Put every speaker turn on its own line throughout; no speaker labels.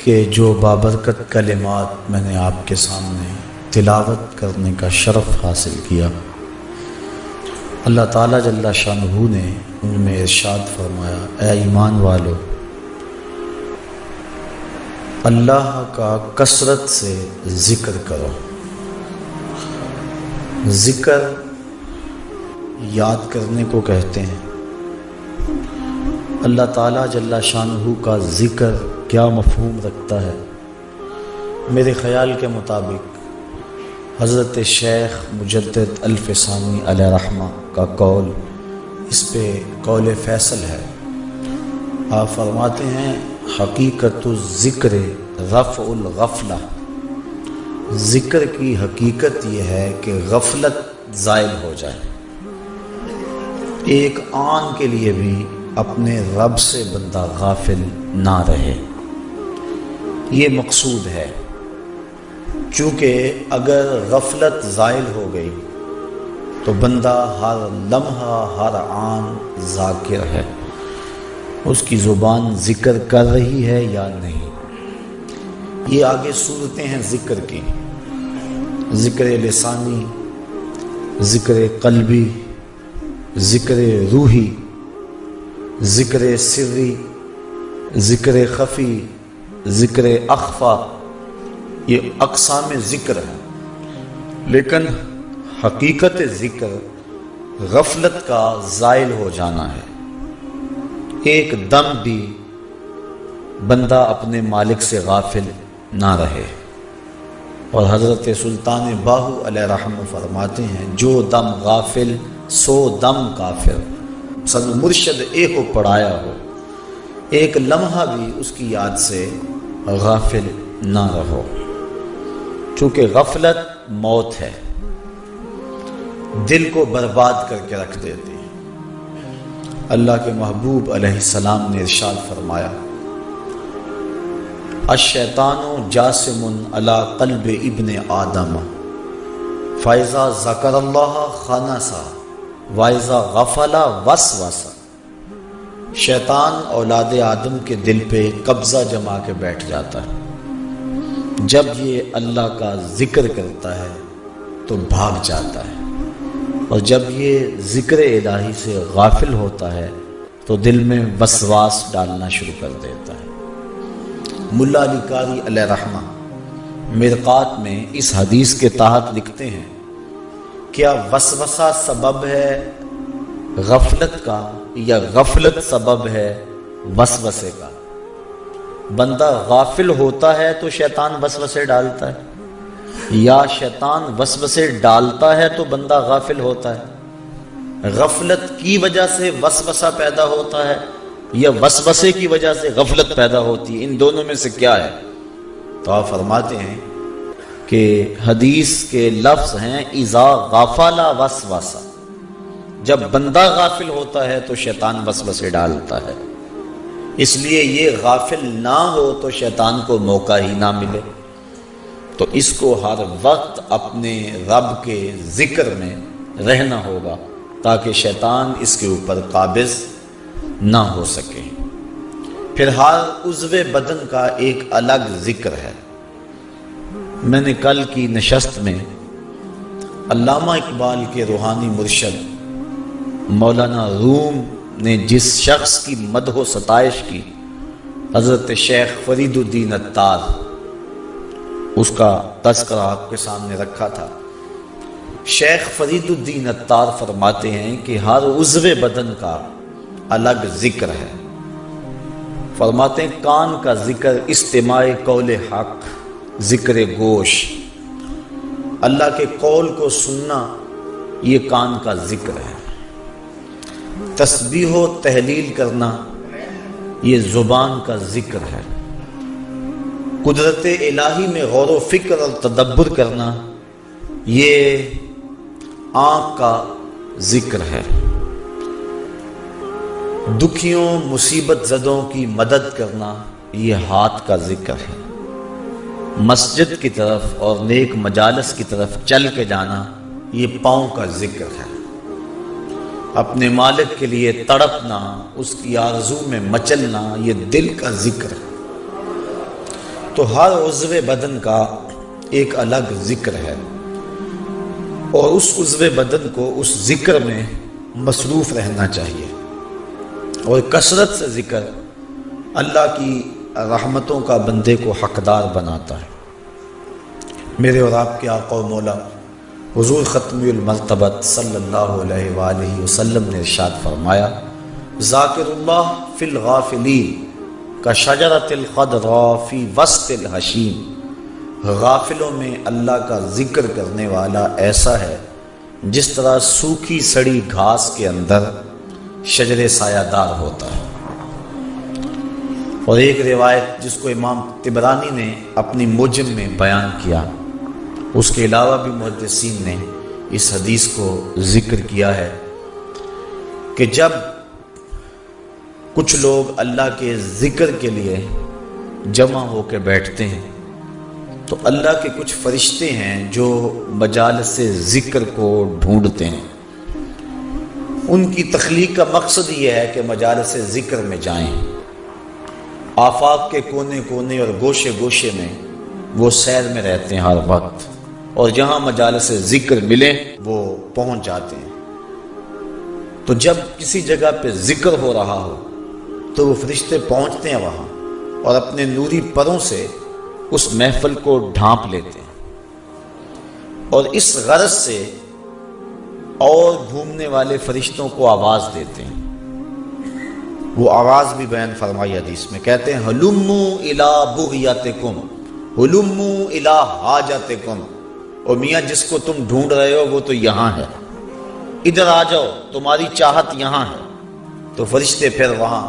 کہ جو بابرکت کلمات میں نے آپ کے سامنے تلاوت کرنے کا شرف حاصل کیا، اللہ تعالیٰ جل شانہ نے ان میں ارشاد فرمایا، اے ایمان والو، اللہ کا کثرت سے ذکر کرو۔ ذکر یاد کرنے کو کہتے ہیں۔ اللہ تعالیٰ جل شانہ کا ذکر کیا مفہوم رکھتا ہے؟ میرے خیال کے مطابق حضرت شیخ مجدد الفسانی علیہ رحمہ کا قول اس پہ قول فیصل ہے۔ آپ فرماتے ہیں، حقیقت الذکر رفع الغفلہ، ذکر کی حقیقت یہ ہے کہ غفلت زائل ہو جائے، ایک آن کے لیے بھی اپنے رب سے بندہ غافل نہ رہے، یہ مقصود ہے۔ چونکہ اگر غفلت زائل ہو گئی تو بندہ ہر لمحہ ہر آن ذاکر ہے، اس کی زبان ذکر کر رہی ہے یا نہیں۔ یہ آگے صورتیں ہیں ذکر کی، ذکر لسانی، ذکر قلبی، ذکر روحی، ذکر سری، ذکر خفی، ذکر اخفا، یہ اقسام ذکر ہے۔ لیکن حقیقت ذکر غفلت کا زائل ہو جانا ہے، ایک دم بھی بندہ اپنے مالک سے غافل نہ رہے۔ اور حضرت سلطان باہو علیہ رحمہ فرماتے ہیں، جو دم غافل سو دم کافر، سن مرشد اے ہو پڑھایا ہو، ایک لمحہ بھی اس کی یاد سے غافل نہ رہو، چونکہ غفلت موت ہے، دل کو برباد کر کے رکھ دیتی ہے۔ اللہ کے محبوب علیہ السلام نے ارشاد فرمایا، الشیطان جاسم علی قلب ابن آدم فاذا ذکر اللہ خنسا واذا غفل وسوسا۔ شیطان اولاد آدم کے دل پہ قبضہ جما کے بیٹھ جاتا ہے، جب یہ اللہ کا ذکر کرتا ہے تو بھاگ جاتا ہے، اور جب یہ ذکر الہی سے غافل ہوتا ہے تو دل میں وسواس ڈالنا شروع کر دیتا ہے۔ ملا علی قاری علیہ رحمہ مرقات میں اس حدیث کے تحت لکھتے ہیں، کیا وسوسہ سبب ہے غفلت کا یا غفلت سبب ہے وسوسے کا؟ بندہ غافل ہوتا ہے تو شیطان وسوسے ڈالتا ہے، یا شیطان وسوسے ڈالتا ہے تو بندہ غافل ہوتا ہے؟ غفلت کی وجہ سے وسوسہ پیدا ہوتا ہے یا وسوسے کی وجہ سے غفلت پیدا ہوتی ہے؟ ان دونوں میں سے کیا ہے؟ تو آپ فرماتے ہیں کہ حدیث کے لفظ ہیں، اذا غفل وسوسہ، جب بندہ غافل ہوتا ہے تو شیطان وسوسے ڈالتا ہے، اس لیے یہ غافل نہ ہو تو شیطان کو موقع ہی نہ ملے۔ تو اس کو ہر وقت اپنے رب کے ذکر میں رہنا ہوگا تاکہ شیطان اس کے اوپر قابض نہ ہو سکے۔ پھر ہر عضو بدن کا ایک الگ ذکر ہے۔ میں نے کل کی نشست میں علامہ اقبال کے روحانی مرشد مولانا روم نے جس شخص کی مدح و ستائش کی، حضرت شیخ فرید الدین عطار، اس کا تذکرہ آپ کے سامنے رکھا تھا۔ شیخ فرید الدین عطار فرماتے ہیں کہ ہر عضو بدن کا الگ ذکر ہے۔ فرماتے ہیں، کان کا ذکر استماع قول حق، ذکر گوش، اللہ کے قول کو سننا، یہ کان کا ذکر ہے۔ تسبیح و تحلیل کرنا، یہ زبان کا ذکر ہے۔ قدرت الہی میں غور و فکر اور تدبر کرنا، یہ آنکھ کا ذکر ہے۔ دکھیوں مصیبت زدوں کی مدد کرنا، یہ ہاتھ کا ذکر ہے۔ مسجد کی طرف اور نیک مجالس کی طرف چل کے جانا، یہ پاؤں کا ذکر ہے۔ اپنے مالک کے لیے تڑپنا، اس کی آرزو میں مچلنا، یہ دل کا ذکر ہے۔ تو ہر عضو بدن کا ایک الگ ذکر ہے، اور اس عضو بدن کو اس ذکر میں مصروف رہنا چاہیے، اور کثرت سے ذکر اللہ کی رحمتوں کا بندے کو حقدار بناتا ہے۔ میرے اور آپ کے آقا و مولا حضور ختم المرتبت صلی اللہ علیہ وآلہ وسلم نے ارشاد فرمایا، ذاکر اللہ فی الغافلین کشجرۃ الخضراء فی وسط الحشیم، غافلوں میں اللہ کا ذکر کرنے والا ایسا ہے جس طرح سوکھی سڑی گھاس کے اندر شجر سایہ دار ہوتا ہے۔ اور ایک روایت جس کو امام طبرانی نے اپنی موجم میں بیان کیا، اس کے علاوہ بھی محدثین نے اس حدیث کو ذکر کیا ہے کہ جب کچھ لوگ اللہ کے ذکر کے لیے جمع ہو کے بیٹھتے ہیں تو اللہ کے کچھ فرشتے ہیں جو مجالس ذکر کو ڈھونڈتے ہیں۔ ان کی تخلیق کا مقصد یہ ہے کہ مجالس ذکر میں جائیں، آفاق کے کونے کونے اور گوشے گوشے میں وہ سیر میں رہتے ہیں ہر وقت، اور جہاں مجالس ذکر ملے وہ پہنچ جاتے ہیں۔ تو جب کسی جگہ پہ ذکر ہو رہا ہو تو وہ فرشتے پہنچتے ہیں وہاں اور اپنے نوری پروں سے اس محفل کو ڈھانپ لیتے ہیں، اور اس غرض سے اور گھومنے والے فرشتوں کو آواز دیتے ہیں۔ وہ آواز بھی بیان فرمائی حدیث میں، کہتے ہیں ہلموا الی بغیتکم، ہلموا الی حاجتکم، اور میاں جس کو تم ڈھونڈ رہے ہو وہ تو یہاں ہے، ادھر آ جاؤ، تمہاری چاہت یہاں ہے۔ تو فرشتے پھر وہاں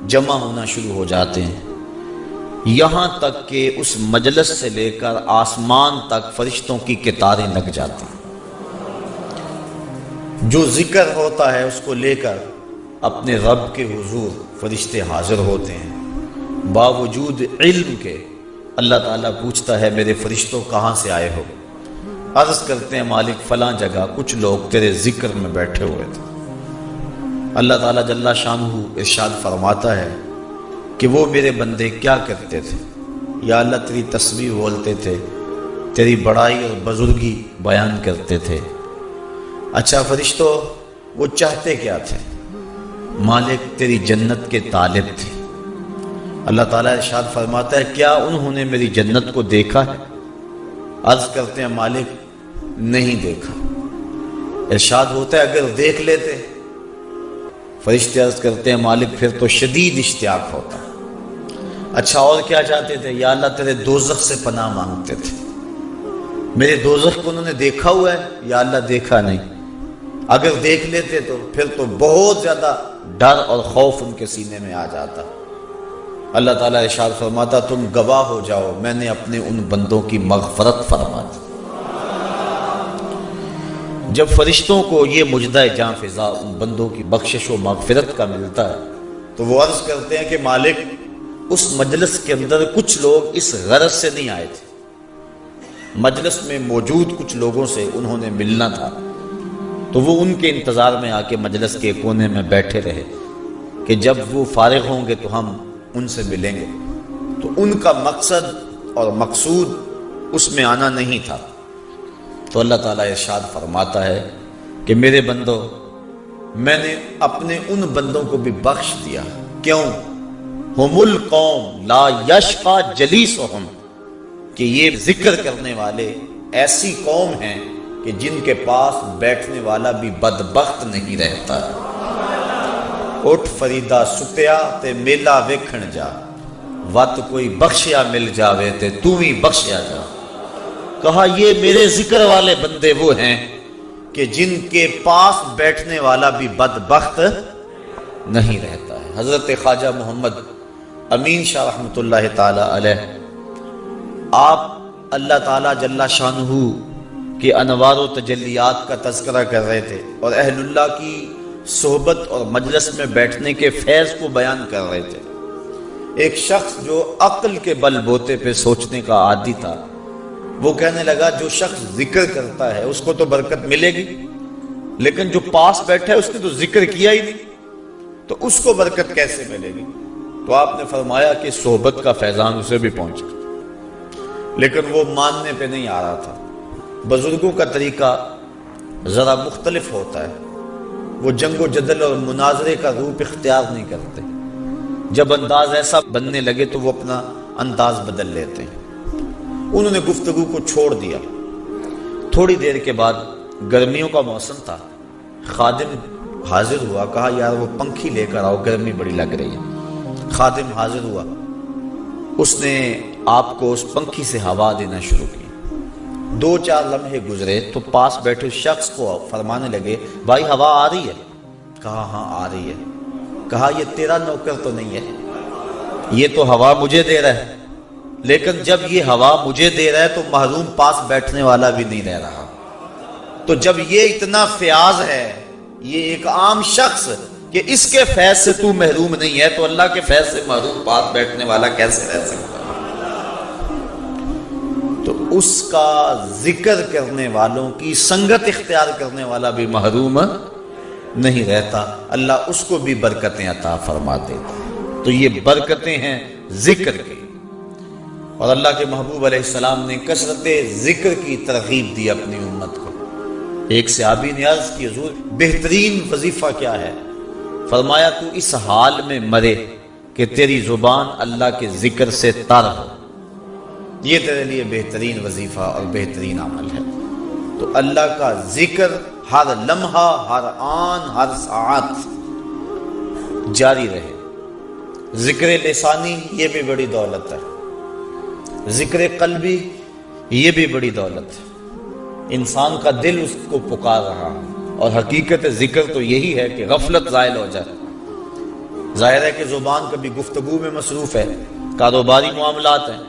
جمع ہونا شروع ہو جاتے ہیں، یہاں تک کہ اس مجلس سے لے کر آسمان تک فرشتوں کی قطاریں لگ جاتی ہیں۔ جو ذکر ہوتا ہے اس کو لے کر اپنے رب کے حضور فرشتے حاضر ہوتے ہیں، باوجود علم کے اللہ تعالیٰ پوچھتا ہے میرے فرشتوں کہاں سے آئے ہو؟ عرض کرتے ہیں مالک فلاں جگہ کچھ لوگ تیرے ذکر میں بیٹھے ہوئے تھے۔ اللہ تعالیٰ جل شانہ ارشاد فرماتا ہے کہ وہ میرے بندے کیا کرتے تھے؟ یا اللہ تیری تسبیح بولتے تھے، تیری بڑائی اور بزرگی بیان کرتے تھے۔ اچھا فرشتوں وہ چاہتے کیا تھے؟ مالک تیری جنت کے طالب تھے۔ اللہ تعالیٰ ارشاد فرماتا ہے کیا انہوں نے میری جنت کو دیکھا ہے؟ عرض کرتے ہیں مالک نہیں دیکھا۔ ارشاد ہوتا ہے اگر دیکھ لیتے؟ فرشتے عرض کرتے ہیں مالک پھر تو شدید اشتیاق ہوتا۔ اچھا اور کیا چاہتے تھے؟ یا اللہ تیرے دوزخ سے پناہ مانگتے تھے، میرے دوزخ کو انہوں نے دیکھا ہوا ہے؟ یا اللہ دیکھا نہیں۔ اگر دیکھ لیتے تو پھر تو بہت زیادہ ڈر اور خوف ان کے سینے میں آ جاتا۔ اللہ تعالیٰ ارشاد فرماتا تم گواہ ہو جاؤ میں نے اپنے ان بندوں کی مغفرت فرما دی۔ جب فرشتوں کو یہ مجدہ جاں فضا ان بندوں کی بخشش و مغفرت کا ملتا ہے تو وہ عرض کرتے ہیں کہ مالک اس مجلس کے اندر کچھ لوگ اس غرض سے نہیں آئے تھے، مجلس میں موجود کچھ لوگوں سے انہوں نے ملنا تھا، تو وہ ان کے انتظار میں آ کے مجلس کے کونے میں بیٹھے رہے کہ جب وہ فارغ ہوں گے تو ہم ان سے ملیں گے۔ تو ان کا مقصد اور مقصود اس میں آنا نہیں تھا۔ تو اللہ تعالیٰ ارشاد فرماتا ہے کہ میرے بندوں میں نے اپنے ان بندوں کو بھی بخش دیا۔ کیوں؟ ہم القوم لا یشقی جلیسہم، کہ یہ ذکر کرنے والے ایسی قوم ہیں کہ جن کے پاس بیٹھنے والا بھی بدبخت نہیں رہتا۔ اٹھ فریدا ستیا تے میلا ویکھن جا، وت کوئی بخشیا مل جاوے تے تو ہی بخشیا جا۔ کہا یہ میرے ذکر والے بندے وہ ہیں کہ جن کے پاس بیٹھنے والا بھی بدبخت نہیں رہتا ہے۔ حضرت خواجہ محمد امین شاہ رحمۃ اللہ تعالی علیہ، آپ اللہ تعالیٰ جل شانہ کے انوار و تجلیات کا تذکرہ کر رہے تھے اور اہل اللہ کی صحبت اور مجلس میں بیٹھنے کے فیض کو بیان کر رہے تھے۔ ایک شخص جو عقل کے بل بوتے پہ سوچنے کا عادی تھا، وہ کہنے لگا جو شخص ذکر کرتا ہے اس کو تو برکت ملے گی، لیکن جو پاس بیٹھا ہے اس نے تو ذکر کیا ہی نہیں، تو اس کو برکت کیسے ملے گی؟ تو آپ نے فرمایا کہ صحبت کا فیضان اسے بھی پہنچا۔ لیکن وہ ماننے پہ نہیں آ رہا تھا۔ بزرگوں کا طریقہ ذرا مختلف ہوتا ہے، وہ جنگ و جدل اور مناظرے کا روپ اختیار نہیں کرتے، جب انداز ایسا بننے لگے تو وہ اپنا انداز بدل لیتے ہیں۔ انہوں نے گفتگو کو چھوڑ دیا۔ تھوڑی دیر کے بعد گرمیوں کا موسم تھا، خادم حاضر ہوا، کہا یار وہ پنکھی لے کر آؤ، گرمی بڑی لگ رہی ہے۔ خادم حاضر ہوا، اس نے آپ کو اس پنکھی سے ہوا دینا شروع کی۔ 2-4 لمحے گزرے تو پاس بیٹھے شخص کو فرمانے لگے بھائی ہوا آ رہی ہے؟ کہا ہاں آ رہی ہے۔ کہا یہ تیرا نوکر تو نہیں ہے، یہ تو ہوا مجھے دے رہا ہے، لیکن جب یہ ہوا مجھے دے رہا ہے تو محروم پاس بیٹھنے والا بھی نہیں رہ رہا۔ تو جب یہ اتنا فیاض ہے، یہ ایک عام شخص کہ اس کے فیض سے تو محروم نہیں ہے، تو اللہ کے فیض سے محروم پاس بیٹھنے والا کیسے رہ سکتا؟ تو اس کا ذکر کرنے والوں کی سنگت اختیار کرنے والا بھی محروم نہیں رہتا، اللہ اس کو بھی برکتیں عطا فرما دیتا۔ تو یہ برکتیں ہیں ذکر کی، اور اللہ کے محبوب علیہ السلام نے کثرت ذکر کی ترغیب دی اپنی امت کو۔ ایک صحابی نے عرض کی حضور بہترین وظیفہ کیا ہے؟ فرمایا تو اس حال میں مرے کہ تیری زبان اللہ کے ذکر سے تر ہو، یہ تیرے لیے بہترین وظیفہ اور بہترین عمل ہے۔ تو اللہ کا ذکر ہر لمحہ، ہر آن، ہر ساعت جاری رہے۔ ذکر لسانی یہ بھی بڑی دولت ہے، ذکر قلبی یہ بھی بڑی دولت ہے۔ انسان کا دل اس کو پکار رہا ہے، اور حقیقت ذکر تو یہی ہے کہ غفلت زائل ہو جائے۔ ظاہر ہے کہ زبان کبھی گفتگو میں مصروف ہے، کاروباری معاملات ہیں،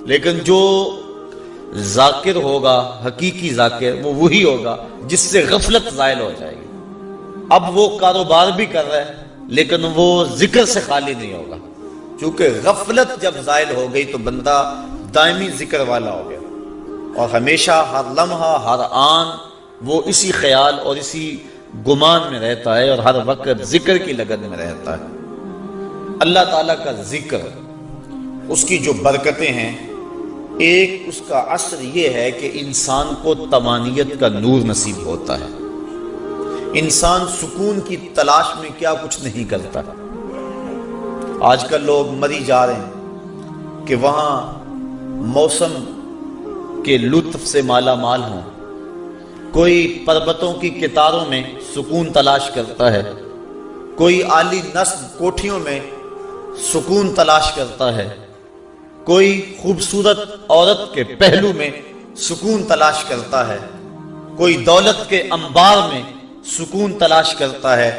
لیکن جو ذاکر ہوگا، حقیقی ذاکر، وہ وہی ہوگا جس سے غفلت زائل ہو جائے گی۔ اب وہ کاروبار بھی کر رہا ہے لیکن وہ ذکر سے خالی نہیں ہوگا، چونکہ غفلت جب زائل ہو گئی تو بندہ دائمی ذکر والا ہو گیا، اور ہمیشہ ہر لمحہ، ہر آن وہ اسی خیال اور اسی گمان میں رہتا ہے، اور ہر وقت ذکر کی لگن میں رہتا ہے۔ اللہ تعالیٰ کا ذکر، اس کی جو برکتیں ہیں، ایک اس کا اثر یہ ہے کہ انسان کو طمانینت کا نور نصیب ہوتا ہے۔ انسان سکون کی تلاش میں کیا کچھ نہیں کرتا۔ آج کل لوگ مری جا رہے ہیں کہ وہاں موسم کے لطف سے مالا مال ہوں، کوئی پربتوں کی کتاروں میں سکون تلاش کرتا ہے، کوئی عالی نصب کوٹھیوں میں سکون تلاش کرتا ہے، کوئی خوبصورت عورت کے پہلو میں سکون تلاش کرتا ہے، کوئی دولت کے انبار میں سکون تلاش کرتا ہے،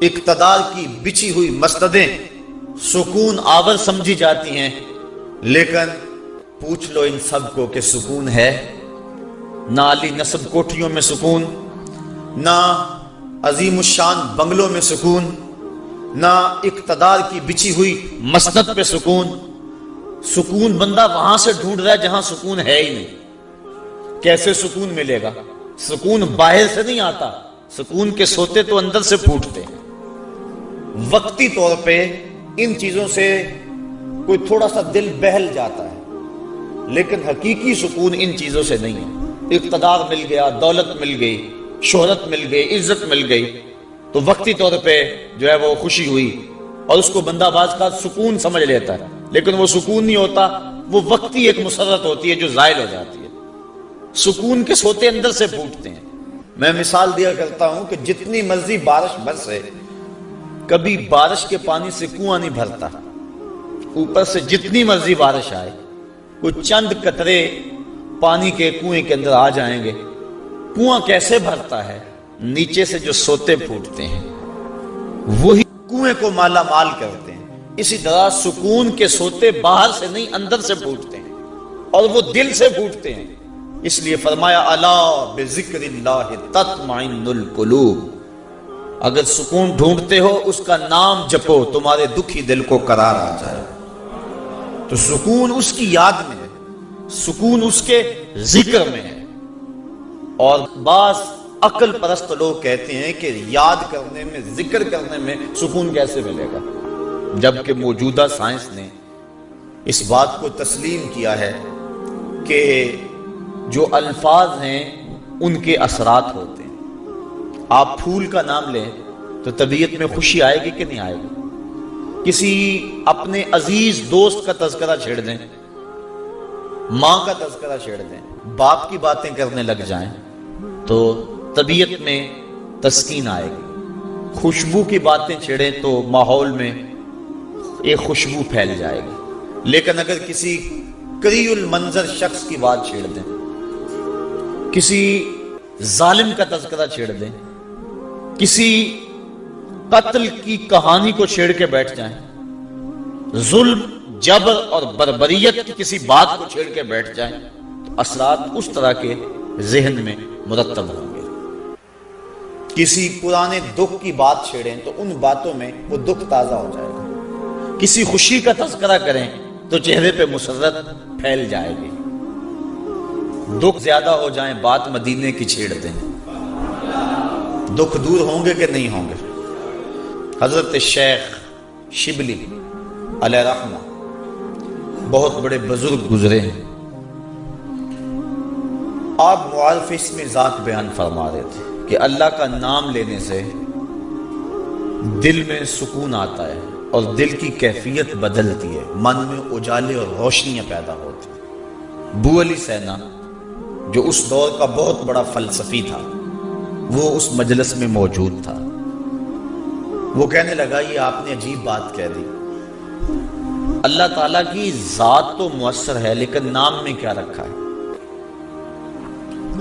اقتدار کی بچھی ہوئی مسندیں سکون آور سمجھی جاتی ہیں، لیکن پوچھ لو ان سب کو کہ سکون ہے؟ نہ علی نصب کوٹھیوں میں سکون، نہ عظیم الشان بنگلوں میں سکون، نہ اقتدار کی بچھی ہوئی مسند پہ سکون۔ سکون بندہ وہاں سے ڈھونڈ رہا ہے جہاں سکون ہے ہی نہیں۔ کیسے سکون ملے گا؟ سکون باہر سے نہیں آتا، سکون کے سوتے تو اندر سے پھوٹتے ہیں۔ وقتی طور پہ ان چیزوں سے کوئی تھوڑا سا دل بہل جاتا ہے، لیکن حقیقی سکون ان چیزوں سے نہیں ہے۔ اقتدار مل گیا، دولت مل گئی، شہرت مل گئی، عزت مل گئی، تو وقتی طور پہ جو ہے وہ خوشی ہوئی، اور اس کو بندہ باز کا سکون سمجھ لیتا ہے، لیکن وہ سکون نہیں ہوتا، وہ وقتی ایک مسرت ہوتی ہے جو زائل ہو جاتی ہے۔ سکون کے سوتے اندر سے پھوٹتے ہیں۔ میں مثال دیا کرتا ہوں کہ جتنی مرضی بارش برسے، کبھی بارش کے پانی سے کنواں نہیں بھرتا۔ اوپر سے جتنی مرضی بارش آئے، کچھ چند قطرے پانی کے کنویں کے اندر آ جائیں گے۔ کنواں کیسے بھرتا ہے؟ نیچے سے جو سوتے پھوٹتے ہیں وہی کنویں کو مالا مال کرتے ہیں۔ اسی طرح سکون کے سوتے باہر سے نہیں اندر سے پھوٹتے ہیں، اور وہ دل سے پھوٹتے ہیں۔ اس لیے فرمایا الا بذکر اللہ تطمئن القلوب، اگر سکون ڈھونڈتے ہو اس کا نام جپو، تمہارے دکھی دل کو قرار آ جائے۔ تو سکون اس کی یاد میں ہے، سکون اس کے ذکر میں ہے۔ اور بعض عقل پرست لوگ کہتے ہیں کہ یاد کرنے میں، ذکر کرنے میں سکون کیسے ملے گا، جبکہ موجودہ سائنس نے اس بات کو تسلیم کیا ہے کہ جو الفاظ ہیں ان کے اثرات ہوتے ہیں. آپ پھول کا نام لیں تو طبیعت میں خوشی آئے گی کہ نہیں آئے گی؟ کسی اپنے عزیز دوست کا تذکرہ چھیڑ دیں، ماں کا تذکرہ چھیڑ دیں، باپ کی باتیں کرنے لگ جائیں تو طبیعت میں تسکین آئے گی. خوشبو کی باتیں چھیڑیں تو ماحول میں ایک خوشبو پھیل جائے گی. لیکن اگر کسی قریء المنظر شخص کی بات چھیڑ دیں، کسی ظالم کا تذکرہ چھیڑ دیں، کسی قتل کی کہانی کو چھیڑ کے بیٹھ جائیں، ظلم، جبر اور بربریت کی کسی بات کو چھیڑ کے بیٹھ جائیں تو اثرات اس طرح کے ذہن میں مرتب ہوں گے. کسی پرانے دکھ کی بات چھیڑیں تو ان باتوں میں وہ دکھ تازہ ہو جائے گا. کسی خوشی کا تذکرہ کریں تو چہرے پہ مسرت پھیل جائے گی. دکھ زیادہ ہو جائیں بات مدینے کی چھیڑ دیں، دکھ دور ہوں گے کہ نہیں ہوں گے؟ حضرت شیخ شبلی علیہ رحمہ بہت بڑے بزرگ گزرے ہیں. آپ معارف اسم ذات بیان فرما رہے تھے کہ اللہ کا نام لینے سے دل میں سکون آتا ہے اور دل کی کیفیت بدلتی ہے، من میں اجالے اور روشنیاں پیدا ہوتی ہیں. ابو علی سینا جو اس دور کا بہت بڑا فلسفی تھا، وہ اس مجلس میں موجود تھا. وہ کہنے لگا یہ آپ نے عجیب بات کہہ دی، اللہ تعالیٰ کی ذات تو مؤثر ہے لیکن نام میں کیا رکھا ہے؟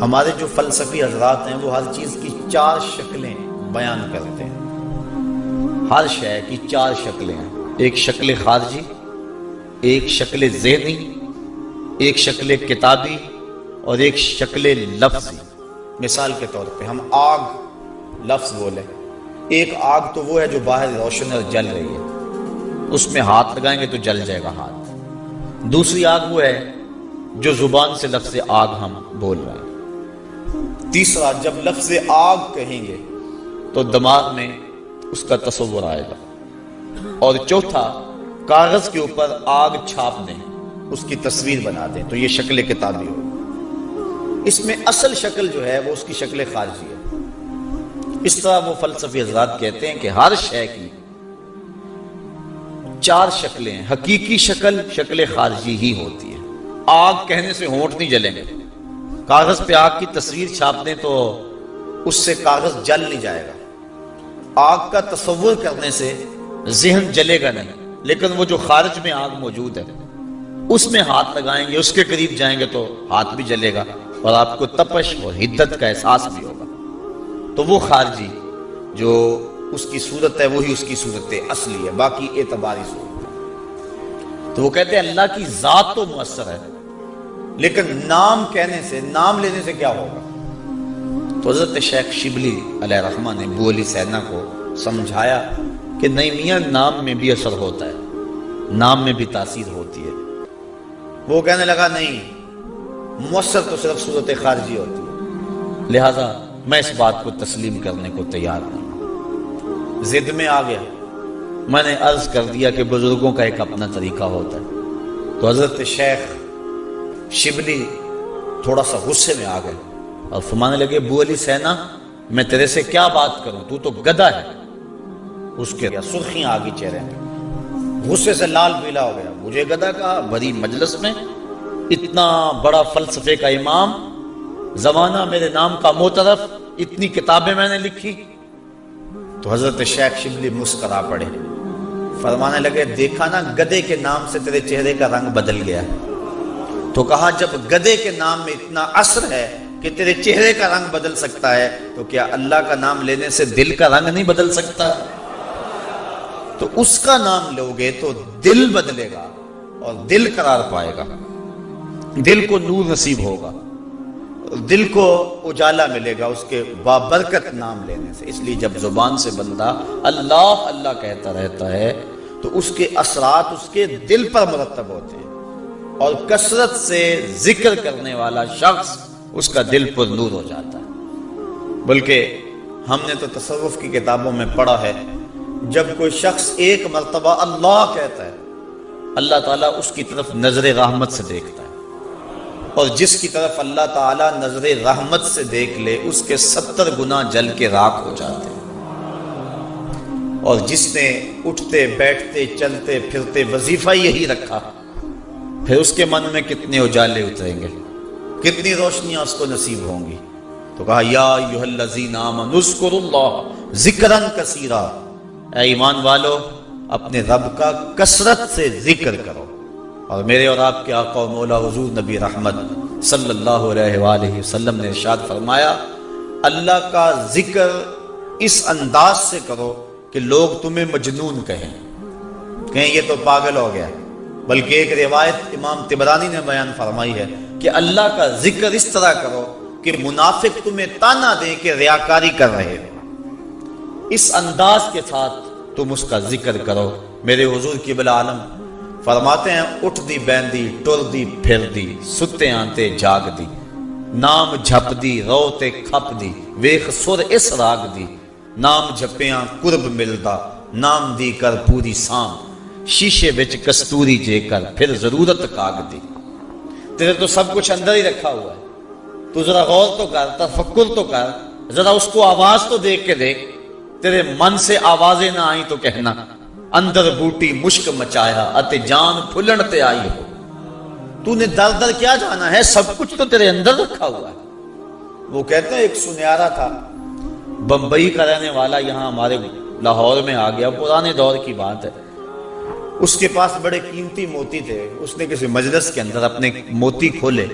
ہمارے جو فلسفی حضرات ہیں وہ ہر چیز کی 4 شکلیں بیان کرتے ہیں. ہر شے کی 4 شکلیں ہیں، ایک شکل خارجی، ایک شکل ذہنی، ایک شکل کتابی اور ایک شکل لفظی. مثال کے طور پہ ہم آگ لفظ بولیں، ایک آگ تو وہ ہے جو باہر روشن اور جل رہی ہے، اس میں ہاتھ لگائیں گے تو جل جائے گا ہاتھ. دوسری آگ وہ ہے جو زبان سے لفظ آگ ہم بول رہے ہیں. تیسرا جب لفظ آگ کہیں گے تو دماغ میں اس کا تصور آئے گا. اور چوتھا کاغذ کے اوپر آگ چھاپ دیں، اس کی تصویر بنا دیں تو یہ شکل کتابی ہوگی. اس میں اصل شکل جو ہے وہ اس کی شکل خارجی ہے. اس طرح وہ فلسفی حضرات کہتے ہیں کہ ہر شے کی 4 شکلیں ہیں. حقیقی شکل شکل خارجی ہی ہوتی ہے. آگ کہنے سے ہونٹ نہیں جلیں گے، کاغذ پہ آگ کی تصویر چھاپ دیں تو اس سے کاغذ جل نہیں جائے گا. آگ کا تصور کرنے سے ذہن جلے گا نہیں، لیکن وہ جو خارج میں آگ موجود ہے اس میں ہاتھ لگائیں گے، اس کے قریب جائیں گے تو ہاتھ بھی جلے گا اور آپ کو تپش اور حدت کا احساس بھی ہوگا. تو وہ خارجی جو اس کی صورت ہے وہی اس کی صورت اصلی ہے، باقی اعتباری صورت ہے. تو وہ کہتے ہیں اللہ کی ذات تو مؤثر ہے لیکن نام کہنے سے، نام لینے سے کیا ہوگا؟ تو حضرت شیخ شبلی علیہ رحمہ نے ابو علی سینا کو سمجھایا کہ نہیں میاں، نام میں بھی اثر ہوتا ہے، نام میں بھی تاثیر ہوتی ہے. وہ کہنے لگا نہیں، مؤثر تو صرف صورت خارجی ہوتی ہے، لہذا میں اس بات کو تسلیم کرنے کو تیار نہیں. ضد میں آ گیا. میں نے عرض کر دیا کہ بزرگوں کا ایک اپنا طریقہ ہوتا ہے. تو حضرت شیخ شبلی تھوڑا سا غصے میں آ گئے اور فرمانے لگے ابو علی سینا میں تیرے سے کیا بات کروں، تو تو گدھا ہے. اس کے سرخیاں آ گئی چہرے میں، غصے سے لال پیلا ہو گیا. مجھے گدھا کہا؟ بڑی مجلس میں اتنا بڑا فلسفے کا امام، زمانہ میرے نام کا معترف، اتنی کتابیں میں نے لکھی. تو حضرت شیخ شبلی مسکرا پڑے، فرمانے لگے دیکھا نا گدھے کے نام سے تیرے چہرے کا رنگ بدل گیا. تو کہا جب گدھے کے نام میں اتنا اثر ہے کہ تیرے چہرے کا رنگ بدل سکتا ہے تو کیا اللہ کا نام لینے سے دل کا رنگ نہیں بدل سکتا؟ تو اس کا نام لوگے تو دل بدلے گا اور دل قرار پائے گا، دل کو نور نصیب ہوگا، دل کو اجالا ملے گا اس کے بابرکت نام لینے سے. اس لیے جب زبان سے بندہ اللہ اللہ کہتا رہتا ہے تو اس کے اثرات اس کے دل پر مرتب ہوتے ہیں، اور کثرت سے ذکر کرنے والا شخص اس کا دل پر نور ہو جاتا ہے. بلکہ ہم نے تو تصوف کی کتابوں میں پڑھا ہے جب کوئی شخص ایک مرتبہ اللہ کہتا ہے اللہ تعالیٰ اس کی طرف نظر رحمت سے دیکھتا ہے اور جس کی طرف اللہ تعالیٰ نظر رحمت سے دیکھ لے اس کے 70 گنا جل کے راکھ ہو جاتے ہیں۔ اور جس نے اٹھتے بیٹھتے چلتے پھرتے وظیفہ یہی رکھا، پھر اس کے من میں کتنے اجالے اتریں گے، کتنی روشنیاں اس کو نصیب ہوں گی۔ تو کہا یا ایھا الذین آمنوا اذکروا اللہ ذکرا کثیرا، اے ایمان والو اپنے رب کا کثرت سے ذکر کرو۔ اور میرے اور آپ کے آقا و مولا حضور نبی رحمت صلی اللہ علیہ وآلہ وسلم نے ارشاد فرمایا، اللہ کا ذکر اس انداز سے کرو کہ لوگ تمہیں مجنون کہیں یہ تو پاگل ہو گیا۔ بلکہ ایک روایت امام طبرانی نے بیان فرمائی ہے کہ اللہ کا ذکر اس طرح کرو کہ منافق تمہیں تانا دیں کہ ریاکاری کر رہے ہو، اس انداز کے ساتھ تم اس کا ذکر کرو۔ میرے حضور قبلہ عالم فرماتے ہیں، اٹھ دی بیندی ٹر دی پھر دی، ستے آنتے جاگ دی، نام جھپ دی روتے کھپ دی، ویخ سر اس راگ دی، نام جھپیاں قرب ملدا، نام دی کر پوری سام، شیشے وچ کستوری جے کر پھر ضرورت کاغ دی۔ تیرے تو سب کچھ اندر ہی رکھا ہوا ہے، تو ذرا غور تو کر، تفکر تو کر، ذرا اس کو آواز تو دیکھ کے دیکھ۔ تیرے من سے آوازیں نہ آئیں تو کہنا اندر بوٹی مشک مچایا اتے جان پھلن تے آئی ہو۔ تو نے در در کیا جانا ہے، سب کچھ تو تیرے اندر رکھا ہوا ہے۔ وہ کہتے ہیں ایک سنیارا تھا، بمبئی کا رہنے والا، یہاں ہمارے لاہور میں آ گیا، پرانے دور کی بات ہے۔ اس کے پاس بڑے قیمتی موتی تھے، اس نے کسی مجلس کے اندر اپنے موتی کھولے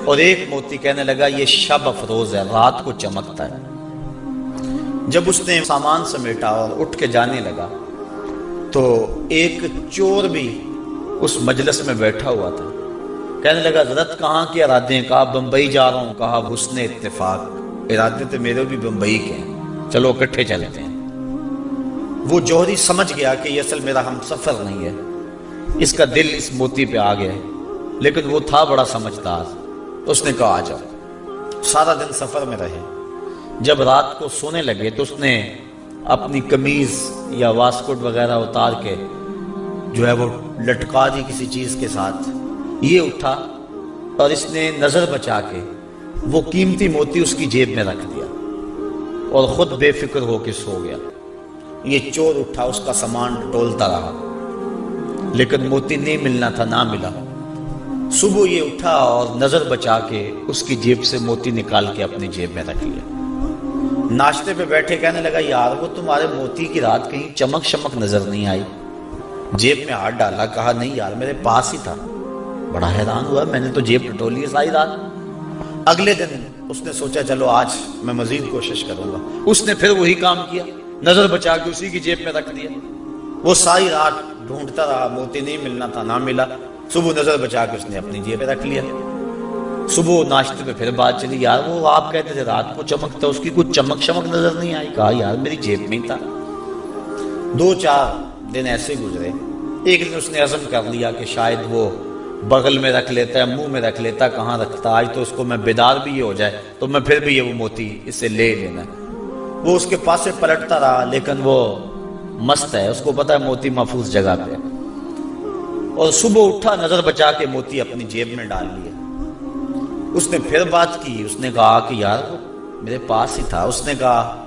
اور ایک موتی کہنے لگا یہ شب افروز ہے، رات کو چمکتا ہے۔ جب اس نے سامان سمیٹا اور اٹھ کے جانے لگا تو ایک چور بھی اس مجلس میں بیٹھا ہوا تھا، کہنے لگا حضرت کہاں کے ارادے ہیں؟ کہا بمبئی جا رہا ہوں۔ کہا حسن اتفاق، ارادے تو میرے بھی بمبئی کے ہیں، چلو اکٹھے چلتے ہیں۔ وہ جوہری سمجھ گیا کہ یہ اصل میرا ہم سفر نہیں ہے، اس کا دل اس موتی پہ آ گیا ہے، لیکن وہ تھا بڑا سمجھدار، اس نے کہا آ جاؤ۔ سارا دن سفر میں رہے، جب رات کو سونے لگے تو اس نے اپنی قمیض یا واسکٹ وغیرہ اتار کے جو ہے وہ لٹکا دی کسی چیز کے ساتھ۔ یہ اٹھا اور اس نے نظر بچا کے وہ قیمتی موتی اس کی جیب میں رکھ دیا اور خود بے فکر ہو کے سو گیا۔ یہ چور اٹھا، اس کا سامان ٹولتا رہا، لیکن موتی نہیں ملنا تھا، نہ ملا۔ صبح یہ اٹھا اور نظر بچا کے اس کی جیب سے موتی نکال کے اپنی جیب میں رکھ لیا۔ ناشتے پہ بیٹھے کہنے لگا یار وہ تمہارے موتی کی رات کہیں چمک شمک نظر نہیں آئی؟ جیب میں ہاتھ ڈالا، کہا نہیں یار میرے پاس ہی تھا۔ بڑا حیران ہوا، میں نے تو جیب ٹٹولی ہے ساری رات۔ اگلے دن اس نے سوچا چلو آج میں مزید کوشش کروں گا۔ اس نے پھر وہی کام کیا، نظر بچا کے اسی کی جیب میں رکھ دیا۔ وہ ساری رات ڈھونڈتا رہا، موتی نہیں ملنا تھا، نہ ملا۔ صبح نظر بچا کے اس نے اپنی جیب میں رکھ لیا۔ صبح ناشتے پہ پھر بات چلی، یار وہ آپ کہتے تھے رات کو چمکتا، اس کی کچھ چمک شمک نظر نہیں آئی۔ کہا یار میری جیب میں ہی تھا۔ 2-4 دن ایسے گزرے۔ ایک دن اس نے عزم کر لیا کہ شاید وہ بغل میں رکھ لیتا ہے، منہ میں رکھ لیتا، کہاں رکھتا، آج تو اس کو میں بیدار بھی ہو جائے تو میں پھر بھی یہ وہ موتی اس سے لے لینا۔ وہ اس کے پاس سے پلٹتا رہا، لیکن وہ مست ہے، اس کو پتا ہے موتی محفوظ جگہ پہ۔ اور صبح اٹھا، نظر بچا کے موتی اپنی جیب میں ڈال لیے۔ اس نے پھر بات کی، اس نے کہا کہ یار وہ میرے پاس ہی تھا۔ اس نے کہا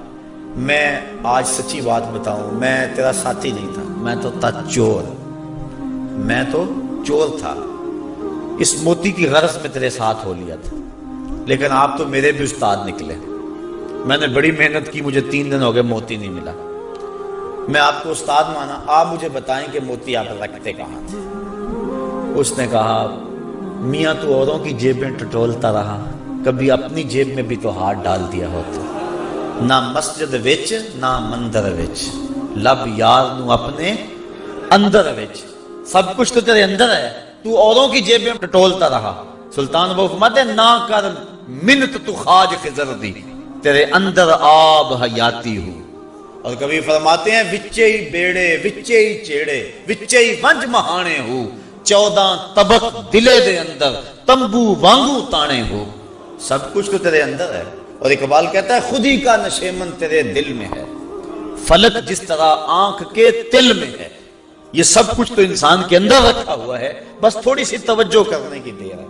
میں آج سچی بات بتاؤں، میں تیرا ساتھی نہیں تھا، میں تو تھا چور، میں تو چور تھا، اس موتی کی غرض میں تیرے ساتھ ہو لیا تھا، لیکن آپ تو میرے بھی استاد نکلے۔ میں نے بڑی محنت کی، مجھے 3 دن ہو گئے موتی نہیں ملا، میں آپ کو استاد مانا، آپ مجھے بتائیں کہ موتی آپ رکھتے کہاں تھے؟ اس نے کہا میاں تو اوروں کی جیبیں ٹٹولتا رہا، کبھی اپنی جیب میں بھی تو ہاتھ ڈال دیا ہوتا، نہ مسجد وچ نہ مندر وچ، لب یار نو اپنے اندر وچ، سب کچھ تو تیرے اندر ہے، تو اوروں کی جیبیں ٹٹولتا رہا۔ سلطان وہ فرماتے نہ کر منت تو خاج خضر دی، تیرے اندر آب حیاتی ہو۔ اور کبھی فرماتے ہیں وچے ہی بیڑے وچے ہی چیڑے وچے ہی ونج مہانے ہو، 14 طبق دلے دے اندر تمبو وانگو تانے ہو۔ سب کچھ تو تیرے اندر ہے۔ اور اقبال کہتا ہے خود ہی کا نشیمن تیرے دل میں ہے، فلک جس طرح آنکھ کے تل میں ہے۔ یہ سب کچھ تو انسان کے اندر رکھا ہوا ہے، بس تھوڑی سی توجہ کرنے کی دیر ہے۔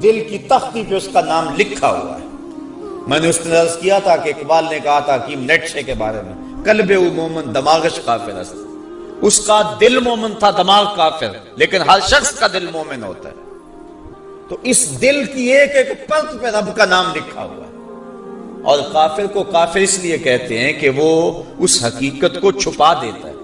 دل کی تختی پہ اس کا نام لکھا ہوا ہے۔ میں نے اس نے عرض کیا تھا کہ اقبال نے کہا تھا حکیم نیٹشے کے بارے میں، قلب او مومن دماغش کافر است۔ اس کا دل مومن تھا، دماغ کافر، لیکن ہر شخص کا دل مومن ہوتا ہے۔ تو اس دل کی ایک ایک پرت پہ رب کا نام لکھا ہوا ہے۔ اور کافر کو کافر اس لیے کہتے ہیں کہ وہ اس حقیقت کو چھپا دیتا ہے۔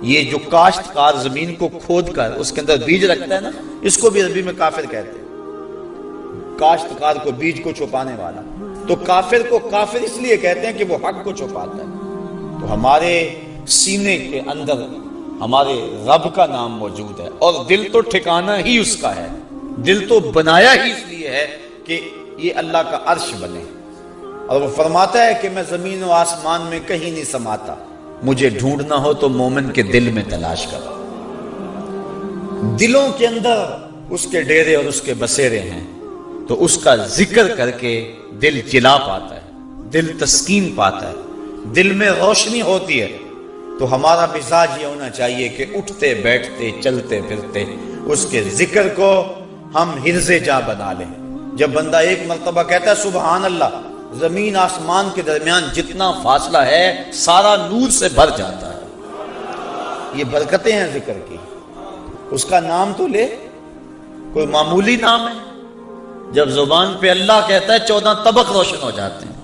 یہ جو کاشتکار زمین کو کھود کر اس کے اندر بیج رکھتا ہے نا، اس کو بھی عربی میں کافر کہتے ہیں، کاشتکار کو بیج کو چھپانے والا۔ تو کافر کو کافر اس لیے کہتے ہیں کہ وہ حق کو چھپاتا ہے۔ تو ہمارے سینے کے اندر ہمارے رب کا نام موجود ہے، اور دل تو ٹھکانہ ہی اس کا ہے، دل تو بنایا ہی اس لیے ہے کہ یہ اللہ کا عرش بنے۔ اور وہ فرماتا ہے کہ میں زمین و آسمان میں کہیں نہیں سماتا، مجھے ڈھونڈنا ہو تو مومن کے دل میں تلاش کرو۔ دلوں کے اندر اس کے ڈیرے اور اس کے بسیرے ہیں، تو اس کا ذکر کر کے دل جلا پاتا ہے، دل تسکین پاتا ہے، دل میں روشنی ہوتی ہے۔ تو ہمارا مزاج یہ ہونا چاہیے کہ اٹھتے بیٹھتے چلتے پھرتے اس کے ذکر کو ہم حرز جاں بنا لیں۔ جب بندہ ایک مرتبہ کہتا ہے سبحان اللہ، زمین آسمان کے درمیان جتنا فاصلہ ہے سارا نور سے بھر جاتا ہے۔ یہ برکتیں ہیں ذکر کی۔ اس کا نام تو لے، کوئی معمولی نام ہے؟ جب زبان پہ اللہ کہتا ہے 14 طبق روشن ہو جاتے ہیں۔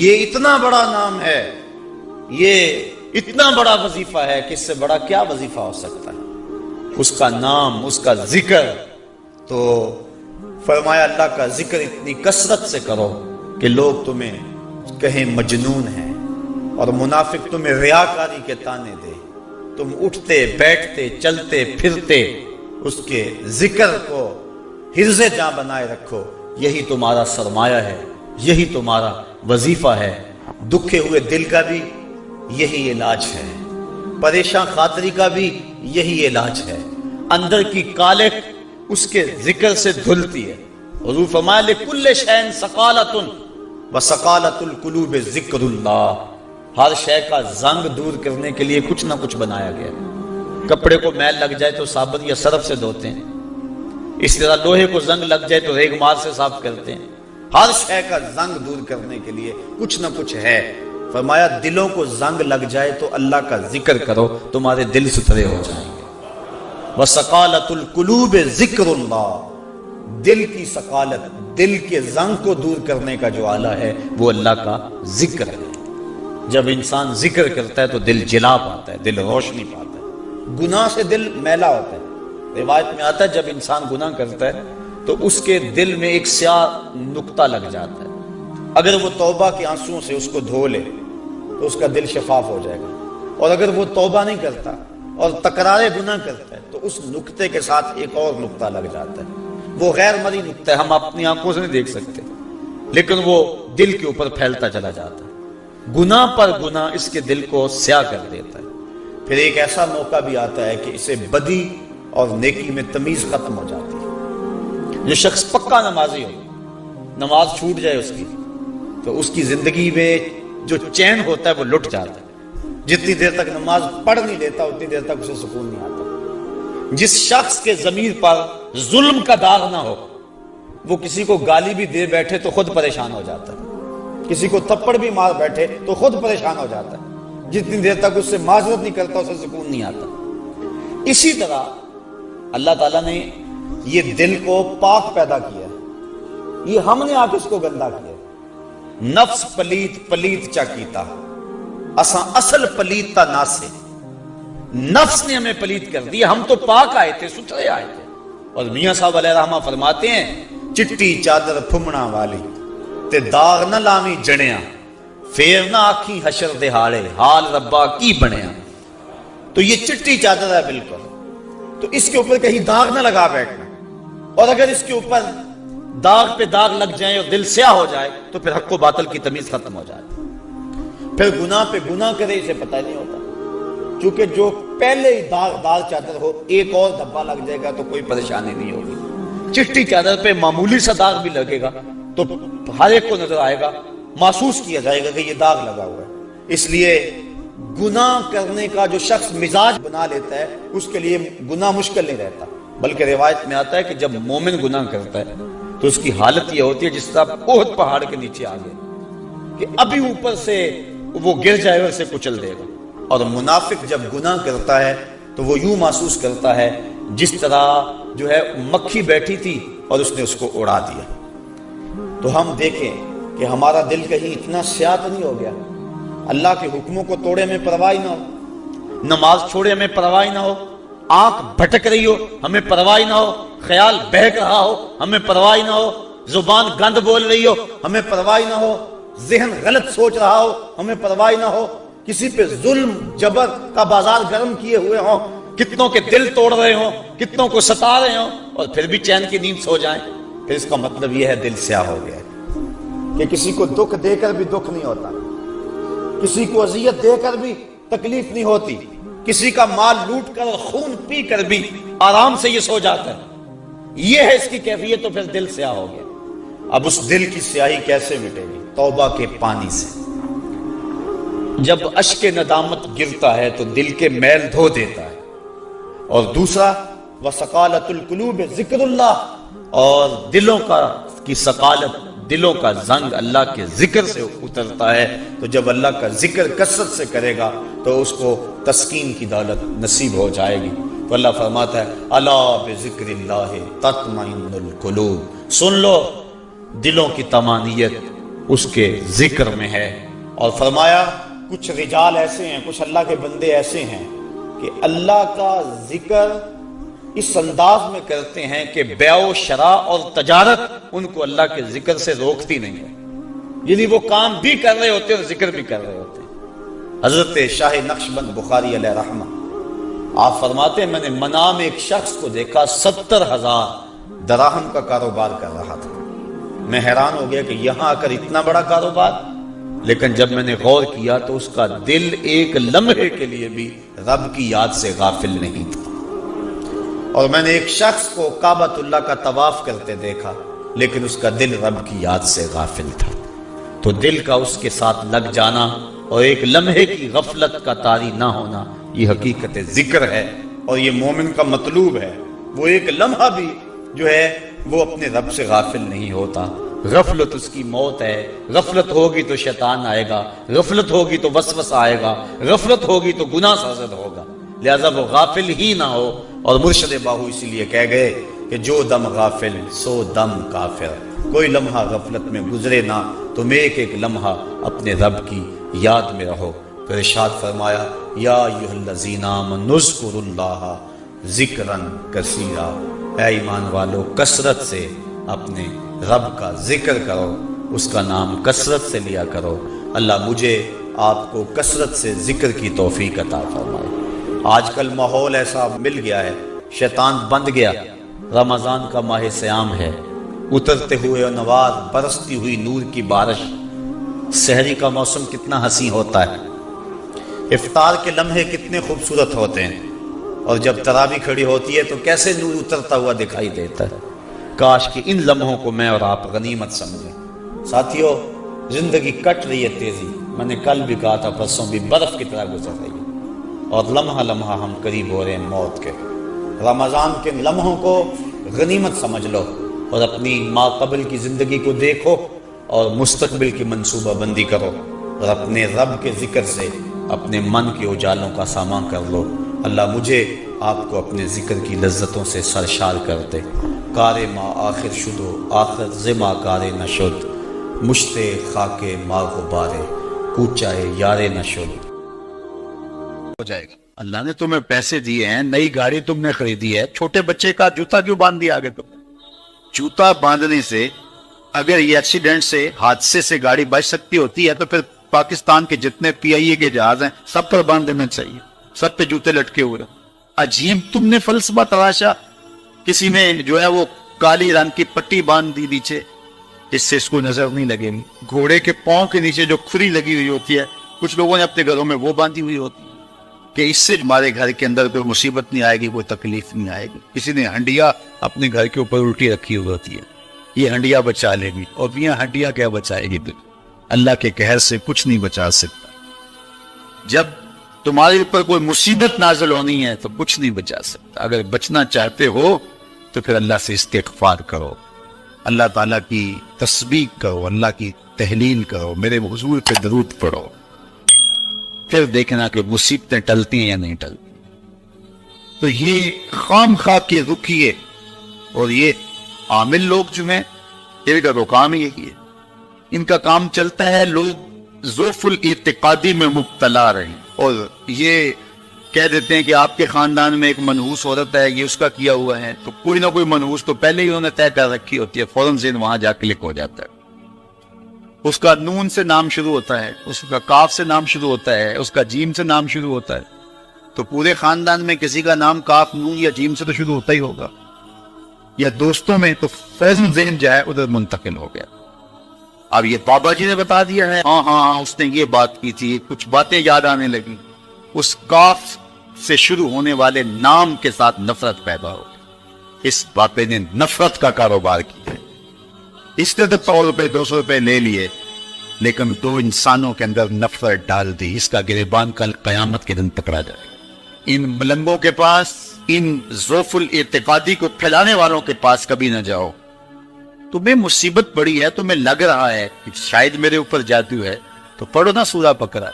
یہ اتنا بڑا نام ہے، یہ اتنا بڑا وظیفہ ہے کہ اس سے بڑا کیا وظیفہ ہو سکتا ہے؟ اس کا نام، اس کا ذکر۔ تو فرمایا اللہ کا ذکر اتنی کثرت سے کرو کہ لوگ تمہیں کہیں مجنون ہیں، اور منافق تمہیں ریاکاری کے تانے دے۔ تم اٹھتے بیٹھتے چلتے پھرتے اس کے ذکر کو حرز جاں بنائے رکھو، یہی تمہارا سرمایہ ہے، یہی تمہارا وظیفہ ہے۔ دکھے ہوئے دل کا بھی یہی علاج ہے، پریشان خاطری کا بھی یہی علاج ہے۔ اندر کی کالک اس کے ذکر سے دھلتی ہے۔ حضور فرمایا لکل شیء سقالۃ وسقالۃ القلوب ذکر اللہ۔ ہر شے کا زنگ دور کرنے کے لیے کچھ نہ کچھ بنایا گیا ہے۔ کپڑے کو میل لگ جائے تو صابن یا سرف سے دھوتے ہیں، اسی طرح لوہے کو زنگ لگ جائے تو ریگ مار سے صاف کرتے ہیں۔ ہر شے کا زنگ دور کرنے کے لیے کچھ نہ کچھ ہے۔ فرمایا دلوں کو زنگ لگ جائے تو اللہ کا ذکر کرو، تمہارے دل ستھرے ہو جائیں گے۔ وَسَقَالَةُ الْقُلُوبِ ذِكْرُ اللَّهِ، دل کی سقالت، دل کے زنگ کو دور کرنے کا جو آلہ ہے وہ اللہ کا ذکر ہے۔ جب انسان ذکر کرتا ہے تو دل جلا پاتا ہے، دل روشنی پاتا ہے۔ گناہ سے دل میلا ہوتا ہے۔ روایت میں آتا ہے جب انسان گناہ کرتا ہے تو اس کے دل میں ایک سیاہ نقطہ لگ جاتا ہے، اگر وہ توبہ کے آنسوؤں سے اس کو دھو لے تو اس کا دل شفاف ہو جائے گا، اور اگر وہ توبہ نہیں کرتا اور تکرار گناہ کرتا ہے تو اس نقطے کے ساتھ ایک اور نقطہ لگ جاتا ہے۔ وہ غیر مرئی نقطہ ہے، ہم اپنی آنکھوں سے نہیں دیکھ سکتے، لیکن وہ دل کے اوپر پھیلتا چلا جاتا ہے۔ گناہ پر گناہ اس کے دل کو سیاہ کر دیتا ہے۔ پھر ایک ایسا موقع بھی آتا ہے کہ اسے بدی اور نیکی میں تمیز ختم ہو جاتی ہے۔ جو شخص پکا نمازی ہو، نماز چھوٹ جائے اس کی تو اس کی زندگی میں جو چین ہوتا ہے وہ لٹ جاتا ہے۔ جتنی دیر تک نماز پڑھ نہیں لیتا اتنی دیر تک اسے سکون نہیں آتا۔ جس شخص کے ضمیر پر ظلم کا داغ نہ ہو، وہ کسی کو گالی بھی دے بیٹھے تو خود پریشان ہو جاتا ہے، کسی کو تھپڑ بھی مار بیٹھے تو خود پریشان ہو جاتا ہے۔ جتنی دیر تک اس سے معذرت نہیں کرتا اسے سکون نہیں آتا۔ اسی طرح اللہ تعالیٰ نے یہ دل کو پاک پیدا کیا ہے، یہ ہم نے آ کے اس کو گندا کیا ہے۔ نفس پلیت پلیت چا کیتا، اساں اصل پلیت تا ناسے۔ نفس نے ہمیں پلیت کر دیا، ہم تو پاک آئے تھے، ستھرے آئے تھے۔ اور میاں صاحب علیہ رحمہ فرماتے ہیں چٹی چادر پھمنا والی تے داغ نہ لاوی جنیا، پھر نہ آکھی حشر دہاڑے حال ربا کی بنیا۔ تو یہ چٹی چادر ہے بالکل، تو اس کے اوپر کہیں داغ نہ لگا بیٹھنا، اور اگر اس کے اوپر داغ پہ داغ لگ جائیں اور دل سیاہ ہو جائے تو پھر حق و باطل کی تمیز ختم ہو جائے۔ پھر گناہ پہ گناہ کرے اسے پتہ نہیں ہوتا، کیونکہ جو پہلے ہی داغ دار چادر ہو ایک اور دھبا لگ جائے گا تو کوئی پریشانی نہیں ہوگی۔ چٹی چادر پہ معمولی سا داغ بھی لگے گا تو ہر ایک کو نظر آئے گا، محسوس کیا جائے گا کہ یہ داغ لگا ہوا ہے۔ اس لیے گناہ کرنے کا جو شخص مزاج بنا لیتا ہے اس کے لیے گناہ مشکل نہیں رہتا۔ بلکہ روایت میں آتا ہے کہ جب مومن گناہ کرتا ہے تو اس کی حالت یہ ہوتی ہے جس طرح احد پہاڑ کے نیچے آ گئے کہ ابھی اوپر سے وہ گر جائے اور اسے کچل دے گا. اور منافق جب گناہ کرتا ہے تو وہ یوں محسوس کرتا ہے جس طرح جو ہے مکھی بیٹھی تھی اور اس نے اس کو اڑا دیا. تو ہم دیکھیں کہ ہمارا دل کہیں اتنا سیاہ تو نہیں ہو گیا, اللہ کے حکموں کو توڑے میں پرواہ نہ ہو, نماز چھوڑے ہمیں پرواہ نہ ہو, آنکھ بھٹک رہی ہو ہمیں پرواہ نہ ہو, خیال بہک رہا ہو ہمیں پرواہ نہ ہو, زبان گند بول رہی ہو ہمیں پرواہ نہ ہو, ذہن غلط سوچ رہا ہو ہمیں پرواہ نہ ہو, کسی پہ ظلم جبر کا بازار گرم کیے ہوئے ہوں, کتنوں کے دل توڑ رہے ہوں, کتنوں کو ستا رہے ہوں, اور پھر بھی چین کی نیند سو جائیں, پھر اس کا مطلب یہ ہے دل سیاہ ہو گیا ہے. کہ کسی کو دکھ دے کر بھی دکھ نہیں ہوتا, کسی کو اذیت دے کر بھی تکلیف نہیں ہوتی, کسی کا مال لوٹ کر اور خون پی کر بھی آرام سے یہ سو جاتا ہے. یہ ہے اس کی کیفیت, تو پھر دل سیاہ ہو گیا. اب اس دل کی سیاہی کیسے مٹے گی؟ توبہ کے پانی سے. جب اشک ندامت گرتا ہے تو دل کے میل دھو دیتا ہے. اور دوسرا وَسَقَالَةُ الْقُلُوبِ ذکر اللہ, اور دلوں کی ثقالت, دلوں کا زنگ اللہ کے ذکر سے اترتا ہے. تو جب اللہ کا ذکر کثرت سے کرے گا تو اس کو تسکین کی دولت نصیب ہو جائے گی. تو اللہ فرماتا ہے الا بذکر اللہ تطمئن القلوب, سن لو دلوں کی طمانینت اس کے ذکر میں ہے. اور فرمایا کچھ رجال ایسے ہیں, کچھ اللہ کے بندے ایسے ہیں کہ اللہ کا ذکر اس انداز میں کرتے ہیں کہ بیع و شراء اور تجارت ان کو اللہ کے ذکر سے روکتی نہیں ہے. یعنی وہ کام بھی کر رہے ہوتے ہیں اور ذکر بھی کر رہے ہوتے ہیں. حضرت شاہ نقشبند بخاری علیہ رحمہ آپ فرماتے ہیں میں نے منام ایک شخص کو دیکھا 70,000 دراہم کا کاروبار کر رہا تھا. میں حیران ہو گیا کہ یہاں آ کر اتنا بڑا کاروبار, لیکن جب میں نے غور کیا تو اس کا دل ایک لمحے کے لیے بھی رب کی یاد سے غافل نہیں تھا. اور میں نے ایک شخص کو کعبۃ اللہ کا طواف کرتے دیکھا لیکن اس کا دل رب کی یاد سے غافل تھا. تو دل کا اس کے ساتھ لگ جانا اور ایک لمحے کی غفلت کا طاری نہ ہونا, یہ حقیقت ذکر ہے اور یہ مومن کا مطلوب ہے. وہ ایک لمحہ بھی جو ہے وہ اپنے رب سے غافل نہیں ہوتا. غفلت اس کی موت ہے. غفلت ہوگی تو شیطان آئے گا, غفلت ہوگی تو وسوسہ آئے گا, غفلت ہوگی تو گناہ سرزد ہوگا. لہذا وہ غافل ہی نہ ہو. اور مرشد باہو اسی لیے کہہ گئے کہ جو دم غافل سو دم کافر, کوئی لمحہ غفلت میں گزرے نہ, تم ایک ایک لمحہ اپنے رب کی یاد میں رہو. پھر ارشاد فرمایا یا ایھا الذین آمنوا اذکروا اللہ ذکرا کثیرا, اے ایمان والو کثرت سے اپنے رب کا ذکر کرو, اس کا نام کثرت سے لیا کرو. اللہ مجھے آپ کو کثرت سے ذکر کی توفیق عطا فرمائے. آج کل ماحول ایسا مل گیا ہے, شیطان بند گیا. رمضان کا ماہ صیام ہے, اترتے ہوئے انوار, برستی ہوئی نور کی بارش, سحری کا موسم کتنا حسین ہوتا ہے, افطار کے لمحے کتنے خوبصورت ہوتے ہیں, اور جب تراویح کھڑی ہوتی ہے تو کیسے نور اترتا ہوا دکھائی دیتا ہے. کاش کہ ان لمحوں کو میں اور آپ غنیمت سمجھیں. ساتھیو زندگی کٹ رہی ہے تیزی, میں نے کل بھی کہا تھا, پرسوں بھی, برف کی طرح گزر رہی ہے, اور لمحہ لمحہ ہم قریب ہو رہے ہیں موت کے. رمضان کے لمحوں کو غنیمت سمجھ لو اور اپنی ما قبل کی زندگی کو دیکھو اور مستقبل کی منصوبہ بندی کرو, اور اپنے رب کے ذکر سے اپنے من کے اجالوں کا سامان کر لو. اللہ مجھے آپ کو اپنے ذکر کی لذتوں سے سرشار کر دے. کار ما آخر شدو آخر زما کار نشد, مشتے خاک ما غبارے کوچائے یار نشد.
ہو جائے گا. اللہ نے تمہیں پیسے دیے ہیں, نئی گاڑی تم نے خریدی ہے, چھوٹے بچے کا جوتا کیوں باندھ دیا آگے؟ تم جوتا باندھنے سے اگر یہ ایکسیڈنٹ سے, حادثے سے گاڑی بچ سکتی ہوتی ہے تو پھر پاکستان کے جتنے پی آئی اے کے جہاز ہیں سب پر باندھ دینا چاہیے, سب پہ جوتے لٹکے ہوئے. عجیب تم نے فلسفہ تراشا. کسی نے جو ہے وہ کالی رنگ کی پٹی باندھ دی نیچے, جس سے اس کو نظر نہیں لگے گی. گھوڑے کے پاؤں کے نیچے جو کھری لگی ہوئی ہوتی ہے, کچھ لوگوں نے اپنے گھروں میں وہ باندھی ہوئی ہوتی ہے کہ اس سے ہمارے گھر کے اندر کوئی مصیبت نہیں آئے گی, کوئی تکلیف نہیں آئے گی. کسی نے ہنڈیا اپنے گھر کے اوپر الٹی رکھی ہوئی ہوتی ہے, یہ ہنڈیا بچا لے گی, اور یہ ہنڈیا کیا بچائے گی؟ اللہ کے قہر سے کچھ نہیں بچا سکتا. جب تمہارے اوپر کوئی مصیبت نازل ہونی ہے تو کچھ نہیں بچا سکتا. اگر بچنا چاہتے ہو تو پھر اللہ سے استغفار کرو، اللہ تعالیٰ کی تسبیح کرو، اللہ کی تحلیل کرو، میرے حضور پہ درود پڑھو، پھر دیکھنا کہ مصیبتیں ٹلتی ہیں یا نہیں ٹلتی. تو یہ خام خواہ کے رکیے. اور یہ عامل لوگ جو ہیں ان کا تو کام ہی یہی ہے، ان کا کام چلتا ہے لوگ ضعف الاعتقادی میں مبتلا رہے ہیں اور یہ کہہ دیتے ہیں کہ آپ کے خاندان میں ایک منحوس عورت ہے، یہ اس کا کیا ہوا ہے، تو کوئی نہ کوئی منحوس تو پہلے ہی انہوں نے طے کر رکھی ہوتی ہے، فوراً ذہن وہاں جا کلک ہو جاتا ہے. اس کا نون سے نام شروع ہوتا ہے، اس کا کاف سے نام شروع ہوتا ہے، اس کا جیم سے نام شروع ہوتا ہے، تو پورے خاندان میں کسی کا نام کاف، نون یا جیم سے تو شروع ہوتا ہی ہوگا، یا دوستوں میں تو فیض ذہن جو ہے ادھر منتقل ہو گیا. اب یہ بابا جی نے بتا دیا ہے، ہاں اس نے یہ بات کی تھی، کچھ باتیں یاد آنے لگی، اس کاف سے شروع ہونے والے نام کے ساتھ نفرت پیدا ہو گئی. اس باپے نے نفرت کا کاروبار کیا ہے. اس نے تو 100 روپے 200 روپے لے لیے، لیکن دو انسانوں کے اندر نفرت ڈال دی. اس کا گریبان کل قیامت کے دن پکڑا جائے گا. ان ملنگوں کے پاس، ان ضعف الاعتقادی کو پھیلانے والوں کے پاس کبھی نہ جاؤ. تمہیں مصیبت پڑی ہے، تمہیں لگ رہا ہے کہ شاید میرے اوپر جادو ہے، تو پڑھو نا سورہ بقرہ.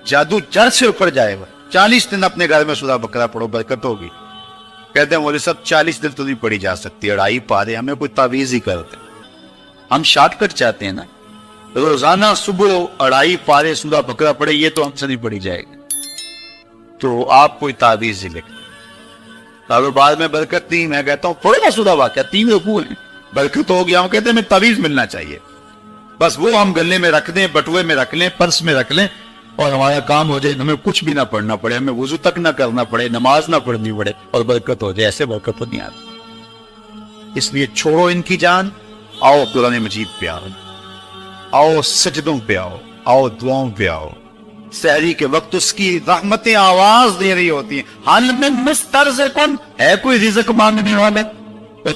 جادو جڑ سے اوپر جائے گا. 40 دن اپنے گھر میں سورہ بقرہ پڑھو، برکت ہوگی. کہتے ہیں مولوی صاحب 40 دن تو نہیں پڑھی جا سکتی، 2.5 پارے، ہمیں کوئی تعویذ ہی کرتے. ہم شارٹ کٹ چاہتے ہیں نا، روزانہ صبح 2.5 پارے سورہ بقرہ پڑھے، یہ تو ہم سے نہیں پڑھی جائے گی. تو آپ کوئی تعویذ ہی لکھ، کاروبار میں برکت نہیں. میں کہتا ہوں پڑھو نا سورہ واقعہ، 3 رکوع ہیں، برکت ہو گیا. ہم کہتے ہیں ہمیں تعویذ ملنا چاہیے، بس وہ ہم گلے میں رکھ دیں، بٹوے میں رکھ لیں، پرس میں رکھ لیں، اور ہمارا کام ہو جائے. ہمیں کچھ بھی نہ پڑھنا پڑے، ہمیں وضو تک نہ کرنا پڑے، نماز نہ پڑھنی پڑے، اور برکت ہو جائے. ایسے برکت تو نہیں آتی. اس لیے چھوڑو ان کی جان، آؤ قرآن مجید پہ آؤ، آؤ سجدوں پہ آؤ، آؤ دعاؤں پہ آؤ. سحری کے وقت اس کی رحمتیں آواز دے رہی ہوتی ہیں، حال میں مسترزقن، ہے کوئی رزق مانگنے والے؟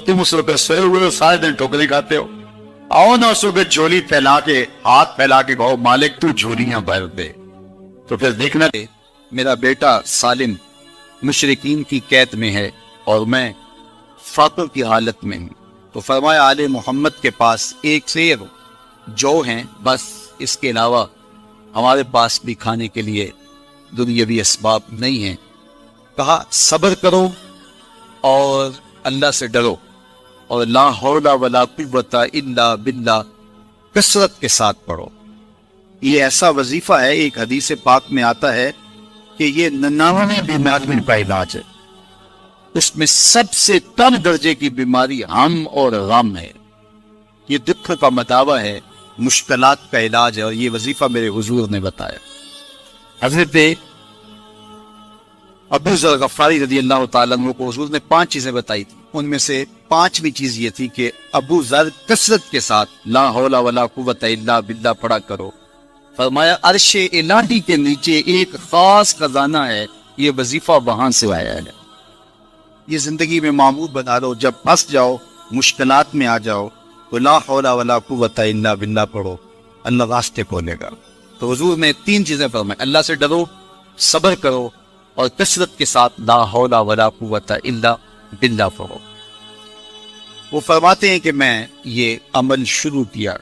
تم اس وقت سوئے ہوئے سارے دن ٹوکرے کھاتے ہو. آؤ نا اس وقت جھولی پھیلا کے، ہاتھ پھیلا کے کہو مالک تو جھولیاں بھر دے. تو پھر دیکھنا میرا بیٹا سالم مشرکین کی قید میں ہے اور میں فقر کی حالت میں ہوں. تو فرمایا آل محمد کے پاس ایک سیر جو ہیں، بس اس کے علاوہ ہمارے پاس بھی کھانے کے لیے دنیاوی اسباب نہیں ہیں. کہا صبر کرو اور اللہ سے ڈرو، اور لا حول ولا قوت الا باللہ کثرت کے ساتھ پڑھو. یہ ایسا وظیفہ ہے، ایک حدیث پاک میں آتا ہے کہ یہ 99 بیماریوں کا علاج ہے. اس میں سب سے کم درجے کی بیماری ہم اور غم ہے. یہ دکھ کا مداوع ہے، مشکلات کا علاج ہے، اور یہ وظیفہ میرے حضور نے بتایا. حضرت ابو ذر غفاری رضی اللہ تعالیٰ عنہ کو حضور نے 5 چیزیں بتائی تھی. ان میں سے 5ویں چیز یہ تھی کہ ابو ذر کثرت کے ساتھ لا حول ولا قوت الا باللہ پڑھا کرو. فرمایا عرش الہی کے نیچے ایک خاص خزانہ ہے، یہ وظیفہ وہاں سے آیا ہے. یہ زندگی میں معمول بنا لو. جب پھنس جاؤ، مشکلات میں آ جاؤ، تو لا حول ولا قوت الا باللہ پڑھو، اللہ راستے کھولے گا. تو حضور نے 3 چیزیں فرمائی، اللہ سے ڈرو، صبر کرو، اور کثرت کے ساتھ لا حول ولا قوت الا باللہ پڑھو. وہ فرماتے ہیں کہ میں یہ عمل شروع کیا،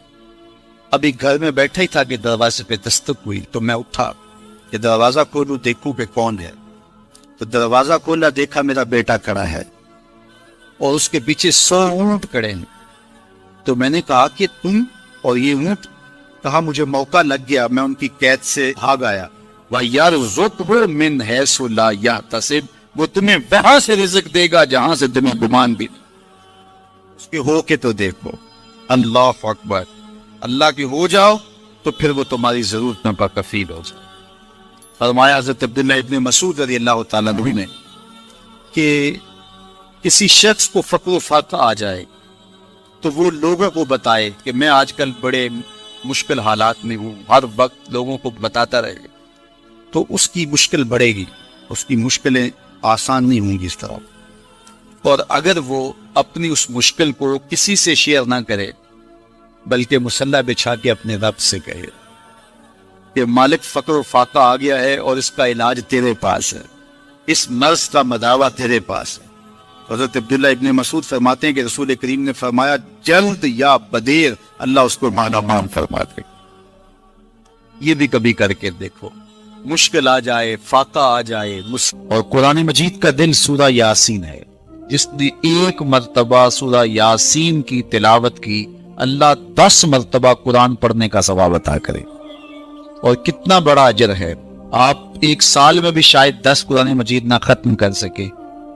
ابھی گھر میں بیٹھا ہی تھا کہ دروازے پہ دستک ہوئی. تو میں اٹھا کہ دروازہ کھولوں دیکھوں کہ کون ہے. تو دروازہ کھولا، دیکھا میرا بیٹا کھڑا ہے اور اس کے پیچھے 100 اونٹ کھڑے ہیں. تو میں نے کہا کہ تم اور یہ اونٹ؟ کہا مجھے موقع لگ گیا، میں ان کی قید سے بھاگ آیا. وَيَرْزُقْهُ مِنْ حَيْثُ لَا يَحْتَسِبُ، وہ تمہیں وہاں سے رزق دے گا جہاں سے تمہیں گمان بھی نہیں. اس کے ہو کے تو دیکھو. اللہ اکبر. اللہ کی ہو جاؤ تو پھر وہ تمہاری ضرورتوں کا کفیل ہو جائے. فرمایا حضرت عبداللہ ابن مسعود رضی اللہ تعالیٰ عنہ نے کہ کسی شخص کو فقر و فاقہ آ جائے تو وہ لوگوں کو بتائے کہ میں آج کل بڑے مشکل حالات میں ہوں، ہر وقت لوگوں کو بتاتا رہے، تو اس کی مشکل بڑھے گی، اس کی مشکلیں آسان نہیں ہوں گی اس طرح. اور اگر وہ اپنی اس مشکل کو کسی سے شیئر نہ کرے بلکہ مسلح بچھا کے اپنے رب سے کہے. کہ مالک فقر و فاقہ آ گیا ہے اور اس کا علاج تیرے پاس ہے، اس مرض کا مداوع تیرے پاس ہے۔ حضرت عبداللہ ابن مسعود فرماتے ہیں کہ رسول کریم نے فرمایا جلد یا بدیر اللہ اس کو مانا مان فرما دے۔ یہ بھی کبھی کر کے دیکھو، مشکل آ جائے، فاقہ آ جائے، اور قرآن مجید کا دل سورہ یاسین ہے، جس نے ایک مرتبہ سورہ یاسین کی تلاوت کی اللہ 10 مرتبہ قرآن پڑھنے کا ثواب عطا کرے۔ اور کتنا بڑا اجر ہے، آپ ایک سال میں بھی شاید 10 قرآن مجید نہ ختم کر سکے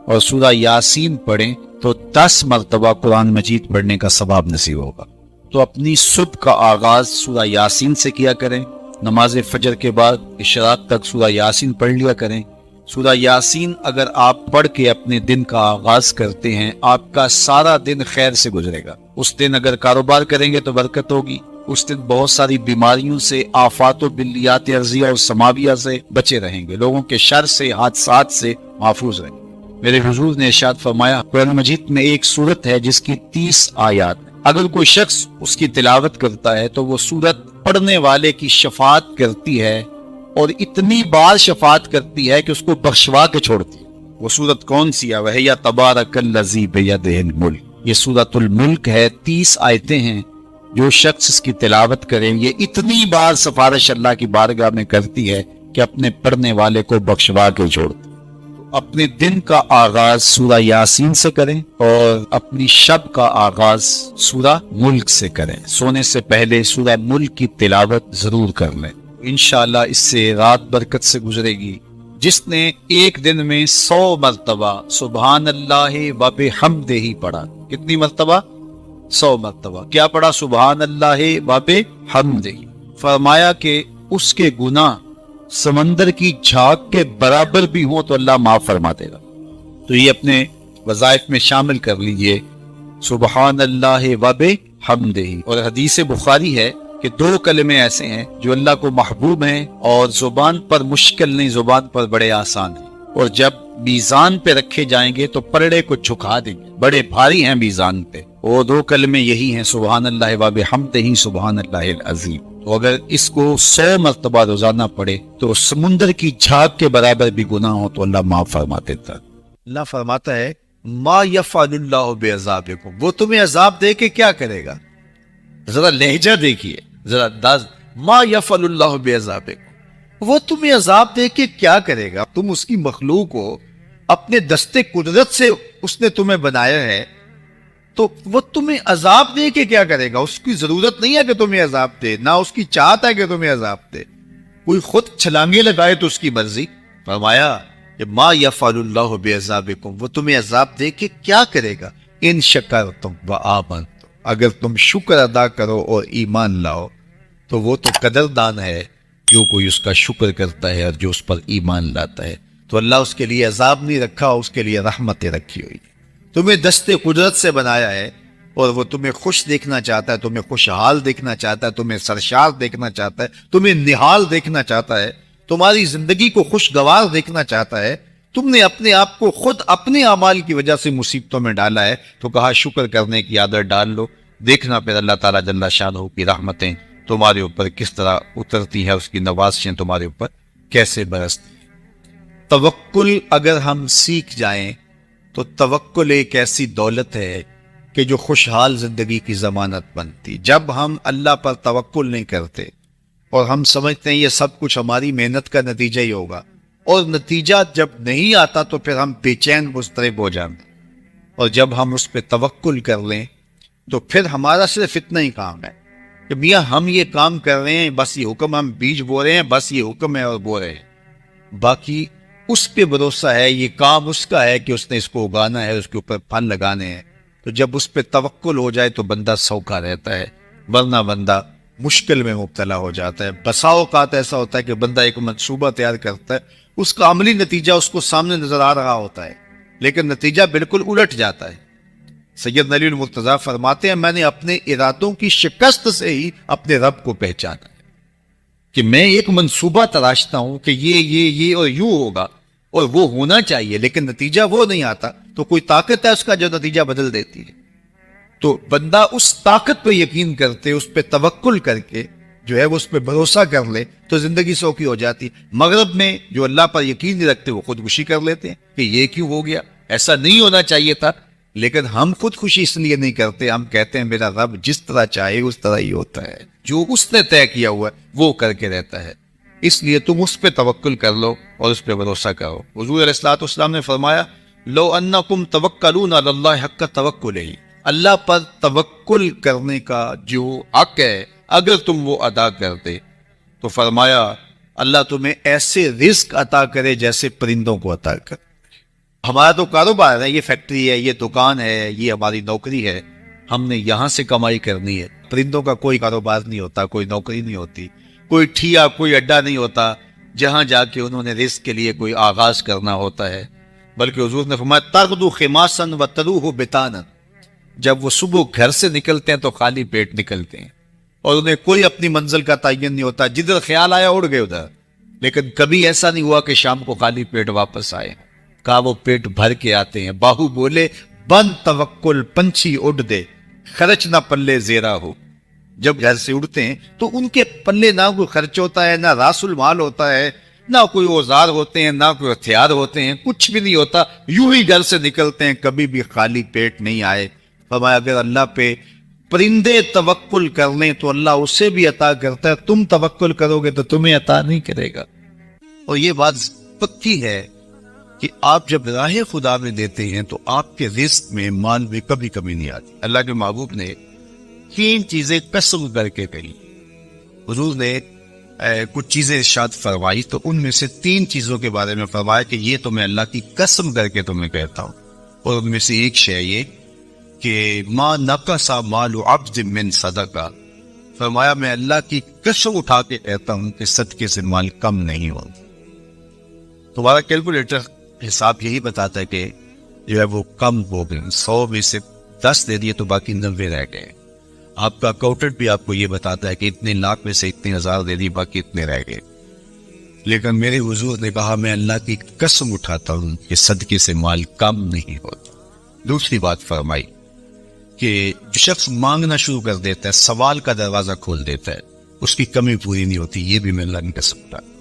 اور سورہ یاسین پڑھیں تو 10 مرتبہ قرآن مجید پڑھنے کا ثواب نصیب ہوگا۔ تو اپنی صبح کا آغاز سورہ یاسین سے کیا کریں، نماز فجر کے بعد اشراق تک سورہ یاسین پڑھ لیا کریں۔ سورہ یاسین اگر آپ پڑھ کے اپنے دن کا آغاز کرتے ہیں، آپ کا سارا دن خیر سے گزرے گا۔ اس دن اگر کاروبار کریں گے تو برکت ہوگی، اس دن بہت ساری بیماریوں سے، آفات و بلیات ارضیہ اور سماویہ سے بچے رہیں گے، لوگوں کے شر سے، حادثات سے محفوظ رہیں گے۔ میرے حضور نے ارشاد فرمایا قرآن مجید میں ایک سورت ہے جس کی 30 آیات، اگر کوئی شخص اس کی تلاوت کرتا ہے تو وہ سورت پڑھنے والے کی شفاعت کرتی ہے، اور اتنی بار شفاعت کرتی ہے کہ اس کو بخشوا کے چھوڑتی ہے۔ وہ سورت کون سی ہے؟ وَهِيَ تَبَارَكَ الَّذِي بِيَدِهِ الْمُلْكُ، یہ سورۃ الملک ہے، 30 آیتیں ہیں۔ جو شخص اس کی تلاوت کریں، یہ اتنی بار سفارش اللہ کی بارگاہ میں کرتی ہے کہ اپنے پڑھنے والے کو بخشوا کے چھوڑتی ہے۔ اپنے دن کا آغاز سورہ یاسین سے کریں اور اپنی شب کا آغاز سورہ ملک سے کریں۔ سونے سے پہلے سورہ ملک کی تلاوت ضرور کر لیں، انشاءاللہ اس سے رات برکت سے گزرے گی۔ جس نے ایک دن میں 100 مرتبہ سبحان اللہ و بحمدہ پڑھا، کتنی مرتبہ؟ 100 مرتبہ کیا پڑھا؟ سبحان اللہ و بحمدہ، فرمایا کہ اس کے گناہ سمندر کی جھاگ کے برابر بھی ہوں تو اللہ معاف فرما دے گا۔ تو یہ اپنے وظائف میں شامل کر لیجئے، سبحان اللہ و بحمدہ۔ اور حدیث بخاری ہے کہ 2 کلمے ایسے ہیں جو اللہ کو محبوب ہیں اور زبان پر مشکل نہیں، زبان پر بڑے آسان ہیں، اور جب میزان پہ رکھے جائیں گے تو پلڑے کو جھکا دیں گے، بڑے بھاری ہیں میزان پہ۔ وہ 2 کلمے یہی ہیں، سبحان اللہ و بحمدہ، سبحان اللہ العظیم۔ تو اگر اس کو 100 مرتبہ روزانہ پڑھے تو سمندر کی جھاگ کے برابر بھی گناہ ہو تو اللہ معاف فرما دیتا ہے۔ اللہ فرماتا ہے ما یفعل اللہ بعذابکم، وہ تمہیں عذاب دے کے کیا کرے گا؟ ذرا لہجہ دیکھیے، ذرا انداز، ما یفعل اللہ بعذابکم، وہ تمہیں عذاب دے کے کیا کرے گا؟ تم اس کی مخلوق ہو، اپنے دستے قدرت سے اس نے تمہیں بنایا ہے، تو وہ تمہیں عذاب دے کے کیا کرے گا؟ اس کی ضرورت نہیں ہے کہ تمہیں عذاب دے، نہ اس کی چاہت ہے کہ تمہیں عذاب دے۔ کوئی خود چھلانگے لگائے تو اس کی مرضی۔ فرمایا کہ ما یفعل اللہ بعذابکم، وہ تمہیں عذاب دے کے کیا کرے گا؟ ان شکرتم وآمنتم، اگر تم شکر ادا کرو اور ایمان لاؤ تو وہ تو قدردان ہے جو کوئی اس کا شکر کرتا ہے اور جو اس پر ایمان لاتا ہے۔ تو اللہ اس کے لیے عذاب نہیں رکھا، اس کے لیے رحمتیں رکھی ہوئی۔ تمہیں دستے قدرت سے بنایا ہے اور وہ تمہیں خوش دیکھنا چاہتا ہے، تمہیں خوشحال دیکھنا چاہتا ہے، تمہیں سرشار دیکھنا چاہتا ہے، تمہیں نہال دیکھنا چاہتا ہے، تمہاری زندگی کو خوشگوار دیکھنا چاہتا ہے۔ تم نے اپنے آپ کو خود اپنے اعمال کی وجہ سے مصیبتوں میں ڈالا ہے، تو کہا شکر کرنے کی عادت ڈال لو، دیکھنا پھر اللہ تعالیٰ جل شانہ کی رحمتیں تمہارے اوپر کس طرح اترتی ہیں، اس کی نوازشیں تمہارے اوپر کیسے برستی ہیں۔ توکل اگر ہم سیکھ جائیں تو توکل ایک ایسی دولت ہے کہ جو خوشحال زندگی کی ضمانت بنتی۔ جب ہم اللہ پر توکل نہیں کرتے اور ہم سمجھتے ہیں یہ سب کچھ ہماری محنت کا نتیجہ ہی ہوگا، اور نتیجہ جب نہیں آتا تو پھر ہم بے چین مضطرب ہو جاتے ہیں، اور جب ہم اس پہ توکل کر لیں تو پھر ہمارا صرف اتنا ہی کام ہے کہ میاں ہم یہ کام کر رہے ہیں، بس یہ حکم، ہم بیج بو رہے ہیں، بس یہ حکم ہے اور بو رہے ہیں، باقی اس پہ بھروسہ ہے، یہ کام اس کا ہے کہ اس نے اس کو اگانا ہے، اس کے اوپر پھل لگانے ہیں۔ تو جب اس پہ توکل ہو جائے تو بندہ سوکھا رہتا ہے، ورنہ بندہ مشکل میں مبتلا ہو جاتا ہے۔ بسا اوقات ایسا ہوتا ہے کہ بندہ ایک منصوبہ تیار کرتا ہے، اس کا عملی نتیجہ اس کو سامنے نظر آ رہا ہوتا ہے، لیکن نتیجہ بالکل الٹ جاتا ہے۔ سید علی المرتضیٰ فرماتے ہیں میں نے اپنے ارادوں کی شکست سے ہی اپنے رب کو پہچانا ہے، کہ میں ایک منصوبہ تراشتا ہوں کہ یہ اور یوں ہوگا اور وہ ہونا چاہیے، لیکن نتیجہ وہ نہیں آتا، تو کوئی طاقت ہے اس کا جو نتیجہ بدل دیتی ہے۔ تو بندہ اس طاقت پہ یقین کرتے، اس پہ توکل کر کے جو ہے وہ اس پہ بھروسہ کر لے تو زندگی سوکھی ہو جاتی ہے۔ مغرب میں جو اللہ پر یقین نہیں رکھتے وہ خودکشی کر لیتے ہیں کہ یہ کیوں ہو گیا، ایسا نہیں ہونا چاہیے تھا، لیکن ہم خودکشی اس لیے نہیں کرتے، ہم کہتے ہیں میرا رب جس طرح چاہے اس طرح ہی ہوتا ہے، جو اس نے طے کیا ہوا ہے وہ کر کے رہتا ہے، اس لیے تم اس پہ توکل کر لو اور اس پہ بھروسہ کرو۔ حضور علیہ الصلوۃ والسلام نے فرمایا لو انکم توکلون علی اللہ حق توکلہ، اللہ پر توکل کرنے کا جو حق ہے اگر تم وہ ادا کرتے تو فرمایا اللہ تمہیں ایسے رزق عطا کرے جیسے پرندوں کو عطا کرے۔ ہمارا تو کاروبار ہے، یہ فیکٹری ہے، یہ دکان ہے، یہ ہماری نوکری ہے، ہم نے یہاں سے کمائی کرنی ہے۔ پرندوں کا کوئی کاروبار نہیں ہوتا، کوئی نوکری نہیں ہوتی، کوئی ٹھیا، کوئی اڈا نہیں ہوتا جہاں جا کے انہوں نے رزق کے لیے کوئی آغاز کرنا ہوتا ہے، بلکہ حضور نے فرمایا تغدو خماسا وتروح بطانا، جب وہ صبح گھر سے نکلتے ہیں تو خالی پیٹ نکلتے ہیں اور انہیں کوئی اپنی منزل کا تعین نہیں ہوتا، جدھر خیال آیا اڑ گئے ادھر، لیکن کبھی ایسا نہیں ہوا کہ شام کو خالی پیٹ واپس آئے، کہا وہ پیٹ بھر کے آتے ہیں۔ باہو بولے بند توکل پنچھی اڑ دے، خرچ نہ پلے زیرا ہو، جب گھر سے اڑتے ہیں تو ان کے پلے نہ کوئی خرچ ہوتا ہے، نہ راس المال ہوتا ہے، نہ کوئی اوزار ہوتے ہیں، نہ کوئی ہتھیار ہوتے ہیں، کچھ بھی نہیں ہوتا، یوں ہی گھر سے نکلتے ہیں، کبھی بھی خالی پیٹ نہیں آئے۔ فرمایا اگر اللہ پہ پرندے توکل کر لیں تو اللہ اسے بھی عطا کرتا ہے، تم توکل کرو گے تو تمہیں عطا نہیں کرے گا۔ اور یہ بات پکی ہے کہ آپ جب راہ خدا میں دیتے ہیں تو آپ کے رزق میں مال میں کبھی کمی نہیں آتی۔ اللہ کے محبوب نے 3 چیزیں قسم کر کے کہی، حضور نے کچھ چیزیں ارشاد فرمائی تو ان میں سے 3 چیزوں کے بارے میں فرمایا کہ یہ تو میں اللہ کی قسم کر کے تمہیں کہتا ہوں، اور ان میں سے ایک شے یہ کہ ما نقص مال عبد من صدقہ، فرمایا میں اللہ کی قسم اٹھا کے کہتا ہوں کہ صدقے سے مال کم نہیں ہوتا۔ تمہارا کیلکولیٹر حساب یہی بتاتا ہے کہ جو ہے وہ کم ہو گئے، 100 میں سے 10 دے دیے تو باقی 90 رہ گئے۔ آپ کا اکاؤنٹنٹ بھی آپ کو یہ بتاتا ہے کہ اتنے لاکھ میں سے اتنے ہزار دے دیے، باقی اتنے رہ گئے، لیکن میرے حضور نے کہا میں اللہ کی قسم اٹھاتا ہوں کہ صدقے سے مال کم نہیں ہوتا۔ دوسری بات فرمائی کہ جو شخص مانگنا شروع کر دیتا ہے، سوال کا دروازہ کھول دیتا ہے، اس کی کمی پوری نہیں ہوتی، یہ بھی میں اللہ کی قسم اٹھاتا ہوں۔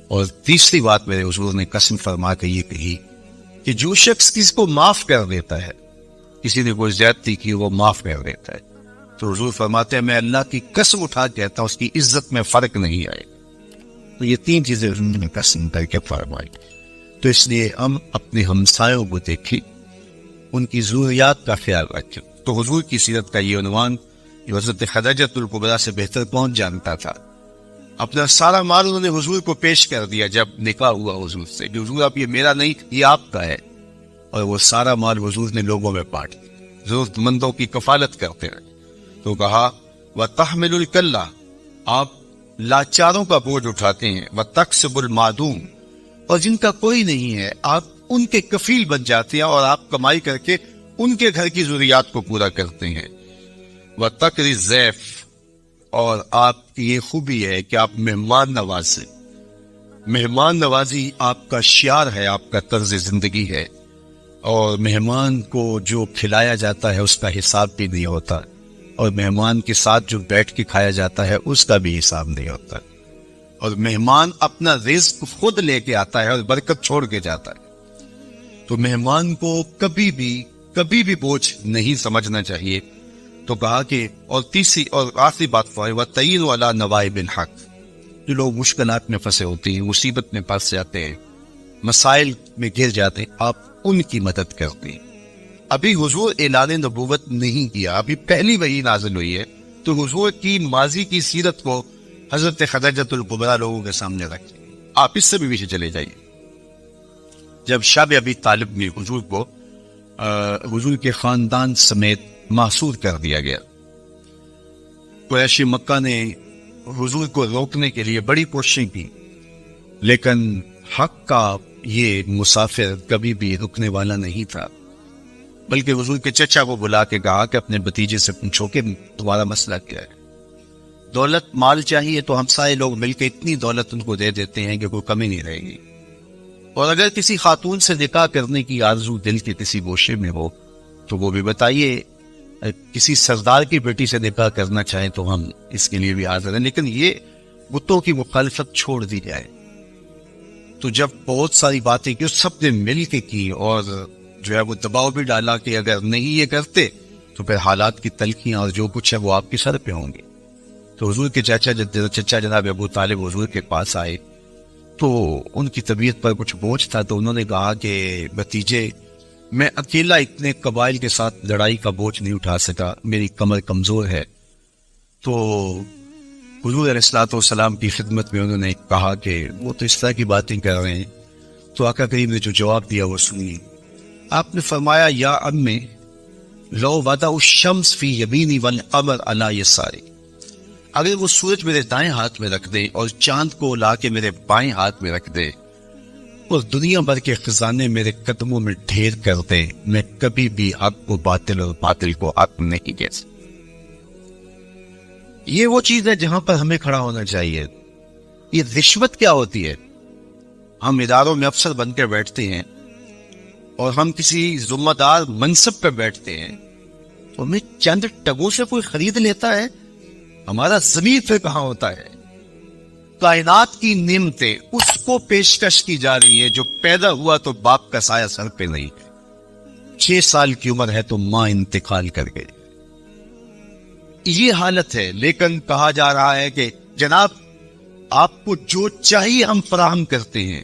اور تیسری بات میرے حضور نے قسم فرما کے یہ کہی کہ جو شخص کسی کو معاف کر دیتا ہے، کسی نے کوئی زیادتی کی وہ معاف کر دیتا ہے، تو حضور فرماتے ہیں میں اللہ کی قسم اٹھا کے کہتا ہوں اس کی عزت میں فرق نہیں آئے۔ تو یہ 3 چیزیں حضور نے قسم کر کے فرمائی۔ تو اس لیے ہم اپنے ہمسایوں کو دیکھیں، ان کی ضروریات کا خیال رکھیں۔ تو حضور کی سیرت کا یہ عنوان جو حضرت خدیجہ الکبریٰ سے بہتر کون جانتا تھا، اپنا سارا مال انہوں نے حضور کو پیش کر دیا جب نکاح ہوا حضور سے کہ حضور اب یہ میرا نہیں، یہ آپ کا ہے، اور وہ سارا مال حضور نے لوگوں میں بانٹ دیا، ضرورت مندوں کی کفالت کرتے رہے۔ تو کہا وَتَحْمِلُ الْكَلَّةَ، آپ لاچاروں کا بوجھ اٹھاتے ہیں، وَتَكْسِبُ الْمَعْدُومَ، اور جن کا کوئی نہیں ہے آپ ان کے کفیل بن جاتے ہیں اور آپ کمائی کر کے ان کے گھر کی ضروریات کو پورا کرتے ہیں۔ وَتَقْرِ الضَّيْفَ، اور آپ کی یہ خوبی ہے کہ آپ مہمان نواز ہیں، مہمان نوازی آپ کا شعار ہے، آپ کا طرز زندگی ہے، اور مہمان کو جو کھلایا جاتا ہے اس کا حساب بھی نہیں ہوتا، اور مہمان کے ساتھ جو بیٹھ کے کھایا جاتا ہے اس کا بھی حساب نہیں ہوتا، اور مہمان اپنا رزق خود لے کے آتا ہے اور برکت چھوڑ کے جاتا ہے۔ تو مہمان کو کبھی بھی بوجھ نہیں سمجھنا چاہیے۔ تو کہا کہ اور تیسری اور آخری بات وَالتَّعِينُ عَلَى نَوَائِبِ الْحَقِّ، جو لوگ مشکلات میں پھنسے ہوتے ہیں، مصیبت میں پھنس جاتے ہیں، مسائل میں گر جاتے ہیں، آپ ان کی مدد کرتے ہیں۔ ابھی حضور اعلان نبوت نہیں کیا، ابھی پہلی وحی نازل ہوئی ہے، تو حضور کی ماضی کی سیرت کو حضرت خدیجہ الکبریٰ لوگوں کے سامنے رکھیں۔ آپ اس سے بھی پیچھے چلے جائیے۔ جب شب ابی طالب میں حضور کو حضور کے خاندان سمیت محصور کر دیا گیا، قریش مکہ نے حضور کو روکنے کے لیے بڑی کوششیں کی، لیکن حق کا یہ مسافر کبھی بھی رکنے والا نہیں تھا، بلکہ حضور کے چچا کو بلا کے کہا کہ اپنے بھتیجے سے پوچھو کہ تمہارا مسئلہ کیا ہے۔ دولت مال چاہیے تو ہم سارے لوگ مل کے اتنی دولت ان کو دے دیتے ہیں کہ کوئی کمی نہیں رہے گی، اور اگر کسی خاتون سے نکاح کرنے کی آرزو دل کے کسی گوشے میں ہو تو وہ بھی بتائیے، کسی سردار کی بیٹی سے نکاح کرنا چاہیں تو ہم اس کے لیے بھی حاضر ہیں، لیکن یہ بتوں کی مخالفت چھوڑ دی جائے۔ تو جب بہت ساری باتیں کی سب نے مل کے کی اور جو ہے وہ دباؤ بھی ڈالا کہ اگر نہیں یہ کرتے تو پھر حالات کی تلخیاں اور جو کچھ ہے وہ آپ کے سر پہ ہوں گے۔ تو حضور کے چچا جناب ابو طالب حضور کے پاس آئے تو ان کی طبیعت پر کچھ بوجھ تھا، تو انہوں نے کہا کہ بھتیجے، میں اکیلا اتنے قبائل کے ساتھ لڑائی کا بوجھ نہیں اٹھا سکا، میری کمر کمزور ہے۔ تو حضور علیہ الصلوۃ والسلام کی خدمت میں انہوں نے کہا کہ وہ تو اس طرح کی باتیں کر رہے ہیں۔ تو آقا کریم نے جو جواب دیا وہ سنیے۔ آپ نے فرمایا، یا امی لو وضع الشمس فی یمینی والقمر علی یساری، اگر وہ سورج میرے دائیں ہاتھ میں رکھ دے اور چاند کو لا کے میرے بائیں ہاتھ میں رکھ دے اور دنیا بھر کے خزانے میرے قدموں میں ڈھیر کر دے، میں کبھی بھی حق کو باطل اور باطل کو حق نہیں کہہ سکتا۔ یہ وہ چیز ہے جہاں پر ہمیں کھڑا ہونا چاہیے۔ یہ رشوت کیا ہوتی ہے؟ ہم اداروں میں افسر بن کے بیٹھتے ہیں اور ہم کسی ذمہ دار منصب پہ بیٹھتے ہیں، تو ہمیں چند ٹگوں سے کوئی خرید لیتا ہے، ہمارا ضمیر پھر کہاں ہوتا ہے؟ کائنات کی نعمتیں اس کو پیشکش کی جا رہی ہے جو پیدا ہوا تو باپ کا سایہ سر پہ نہیں ہے، 6 سال کی عمر ہے تو ماں انتقال کر گئی، یہ حالت ہے۔ لیکن کہا جا رہا ہے کہ جناب آپ کو جو چاہیے ہم فراہم کرتے ہیں،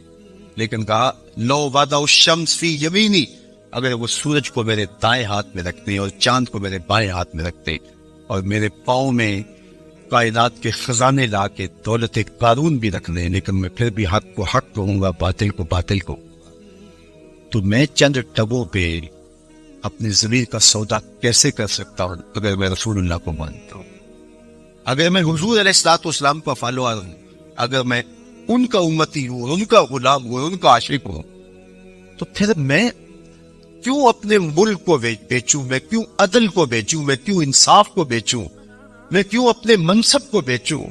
لیکن کہا لو وضع الشمس فی یمینی، اگر وہ سورج کو میرے دائیں ہاتھ میں رکھتے اور چاند کو میرے بائیں ہاتھ میں رکھتے اور میرے پاؤں میں کائنات کے خزانے لا کے دولت قارون بھی رکھ دیں، لیکن میں پھر بھی حق کو حق کہوں گا، باطل کو باطل کو، تو میں چند ٹگوں پہ اپنی ضمیر کا سودا کیسے کر سکتا ہوں اگر میں رسول اللہ کو مانتا ہوں، اگر میں حضور علیہ الصلوۃ والسلام کا فالوور ہوں، اگر میں ان کا امتی ہوں، ان کا غلام ہوں، ان کا عاشق ہوں، تو پھر میں کیوں اپنے ملک کو بیچوں، میں کیوں عدل کو بیچوں، میں کیوں انصاف کو بیچوں، میں کیوں اپنے منصب کو بیچوں،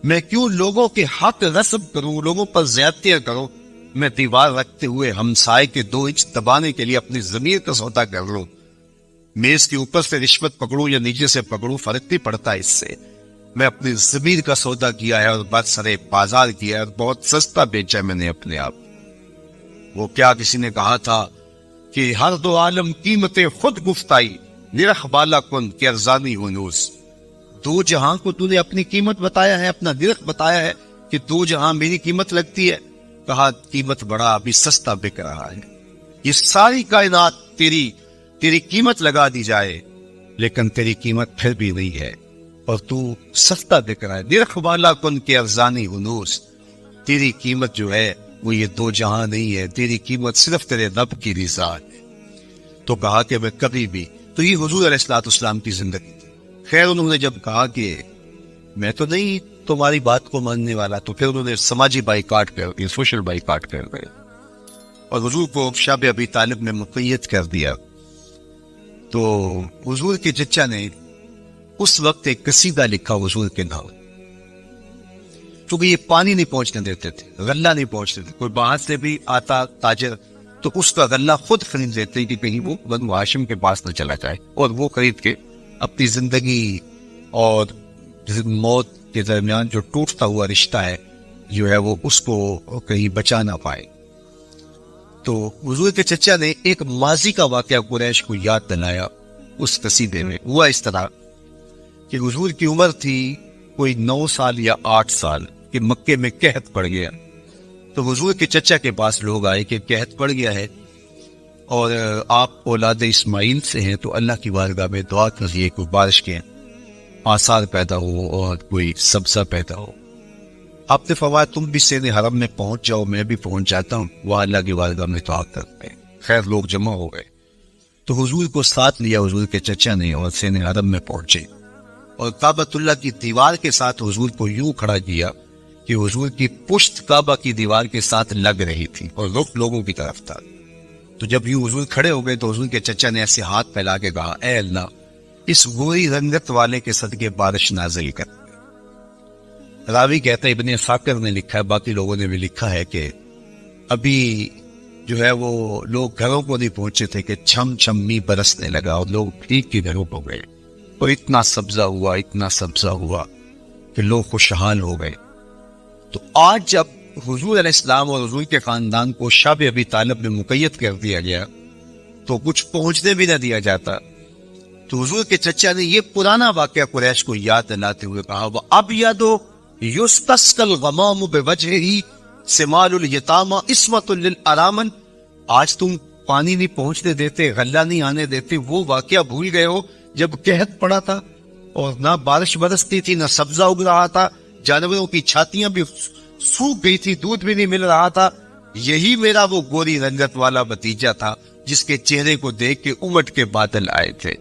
میں کیوں لوگوں کے حق غصب کروں، لوگوں پر زیادتیاں کروں، میں دیوار رکھتے ہوئے ہمسائے کے 2 انچ دبانے کے لیے اپنی ضمیر کا سودا کر لوں، میز کے اوپر سے رشوت پکڑوں یا نیچے سے پکڑوں، فرق نہیں پڑتا اس سے، میں اپنی ضمیر کا سودا کیا ہے اور برسرے بازار کیا ہے اور بہت سستا بیچا ہے میں نے اپنے آپ۔ وہ کیا کسی نے کہا تھا کہ ہر 2 عالم قیمتیں خود گفتائی، نرخ بالا کن کہ ارزانی ہنوس، 2 جہاں کو تو نے اپنی قیمت بتایا ہے، اپنا نرخ بتایا ہے کہ 2 جہاں میری قیمت لگتی ہے، کہا قیمت بڑا ابھی سستا بک رہا ہے، یہ ساری کائنات تیری قیمت لگا دی جائے لیکن تیری قیمت پھر بھی نہیں ہے اور تو سستا بک رہا ہے، نرخ بالا کن کے ارزانی ہنوس، تیری قیمت جو ہے وہ یہ 2 جہاں نہیں ہے، تیری قیمت صرف تیرے رب کی رضا ہے۔ تو کہا کہ میں کبھی بھی، تو یہ حضور علیہ الصلوۃ والسلام کی زندگی تھی۔ خیر انہوں نے جب کہا کہ میں تو نہیں تمہاری بات کو ماننے والا، تو پھر انہوں نے سماجی بائیکاٹ کر دیا، سوشل بائیکاٹ کر دیا اور حضور کو شاب ابی طالب میں مقید کر دیا۔ تو حضور کے چچا نے اس وقت ایک قصیدہ لکھا حضور کے نام، کیونکہ یہ پانی نہیں پہنچنے دیتے تھے، غلہ نہیں پہنچتے تھے، کوئی باہر سے بھی آتا تاجر تو اس کا غلہ خود خرید لیتے کہ کہیں وہ بنو ہاشم کے پاس نہ چلا جائے، اور وہ خرید کے اپنی زندگی اور موت کے درمیان جو ٹوٹتا ہوا رشتہ ہے جو ہے وہ اس کو کہیں بچا نہ پائے۔ تو حضور کے چچا نے ایک ماضی کا واقعہ قریش کو یاد دلایا اس قصیدے میں۔ ہوا اس طرح کہ حضور کی عمر تھی کوئی 9 سال یا 8 سال کہ مکے میں قحط پڑ گیا، تو حضور کے چچا کے پاس لوگ آئے کہ قحط پڑ گیا ہے اور آپ اولاد اسماعیل سے ہیں، تو اللہ کی بارگاہ میں دعا کیجیے کوئی بارش کے آثار پیدا ہو اور کوئی سبزہ پیدا ہو۔ آپ نے فرمایا تم بھی سین حرم میں پہنچ جاؤ، میں بھی پہنچ جاتا ہوں، وہاں اللہ کی بارگاہ میں دعا کرتے ہیں۔ خیر لوگ جمع ہو گئے تو حضور کو ساتھ لیا حضور کے چچا نے اور سین حرم میں پہنچے اور کعبۃ اللہ کی دیوار کے ساتھ حضور کو یوں کھڑا کیا کہ حضور کی پشت کعبہ کی دیوار کے ساتھ لگ رہی تھی اور رخ لوگوں کی طرف تھا۔ تو جب یوں حضور کھڑے ہو گئے تو حضور کے چچا نے ایسے ہاتھ پھیلا کے کہا، اے اللہ اس گوری رنگت والے کے صدقے بارش نازل کر۔ راوی کہتا ہے ابن فاکر نے لکھا ہے، باقی لوگوں نے بھی لکھا ہے کہ ابھی جو ہے وہ لوگ گھروں کو نہیں پہنچے تھے کہ چھم چھمی برسنے لگا اور لوگ ٹھیک کے گھروں کو گئے، اور اتنا سبزہ ہوا کہ لوگ خوشحال ہو گئے۔ تو آج جب حضور علیہ السلام اور حضور کے خاندان کو شب ابی طالب میں مقید کر دیا گیا تو کچھ پہنچنے بھی نہ دیا جاتا، تو حضور کے چچا نے یہ پرانا واقعہ قریش کو یاد دلاتے ہوئے کہا، وَأَبْيَضُ يُسْتَسْقَى الْغَمَامُ بِوَجْهِهِ سِمَالُ الْيَتَامَى عِصْمَةٌ لِلْأَرَامِلِ۔ آج تم پانی نہیں پہنچنے دیتے، غلہ نہیں آنے دیتے، وہ واقعہ بھول گئے ہو جب قحط پڑا تھا اور نہ بارش برستی تھی، نہ سبزہ اگ رہا تھا، جانوروں کی چھاتیاں بھی سوکھ گئی تھی، دودھ بھی نہیں مل رہا تھا۔ یہی میرا وہ گوری رنگت والا بھتیجا تھا جس کے چہرے کو دیکھ کے امٹ کے بادل آئے تھے۔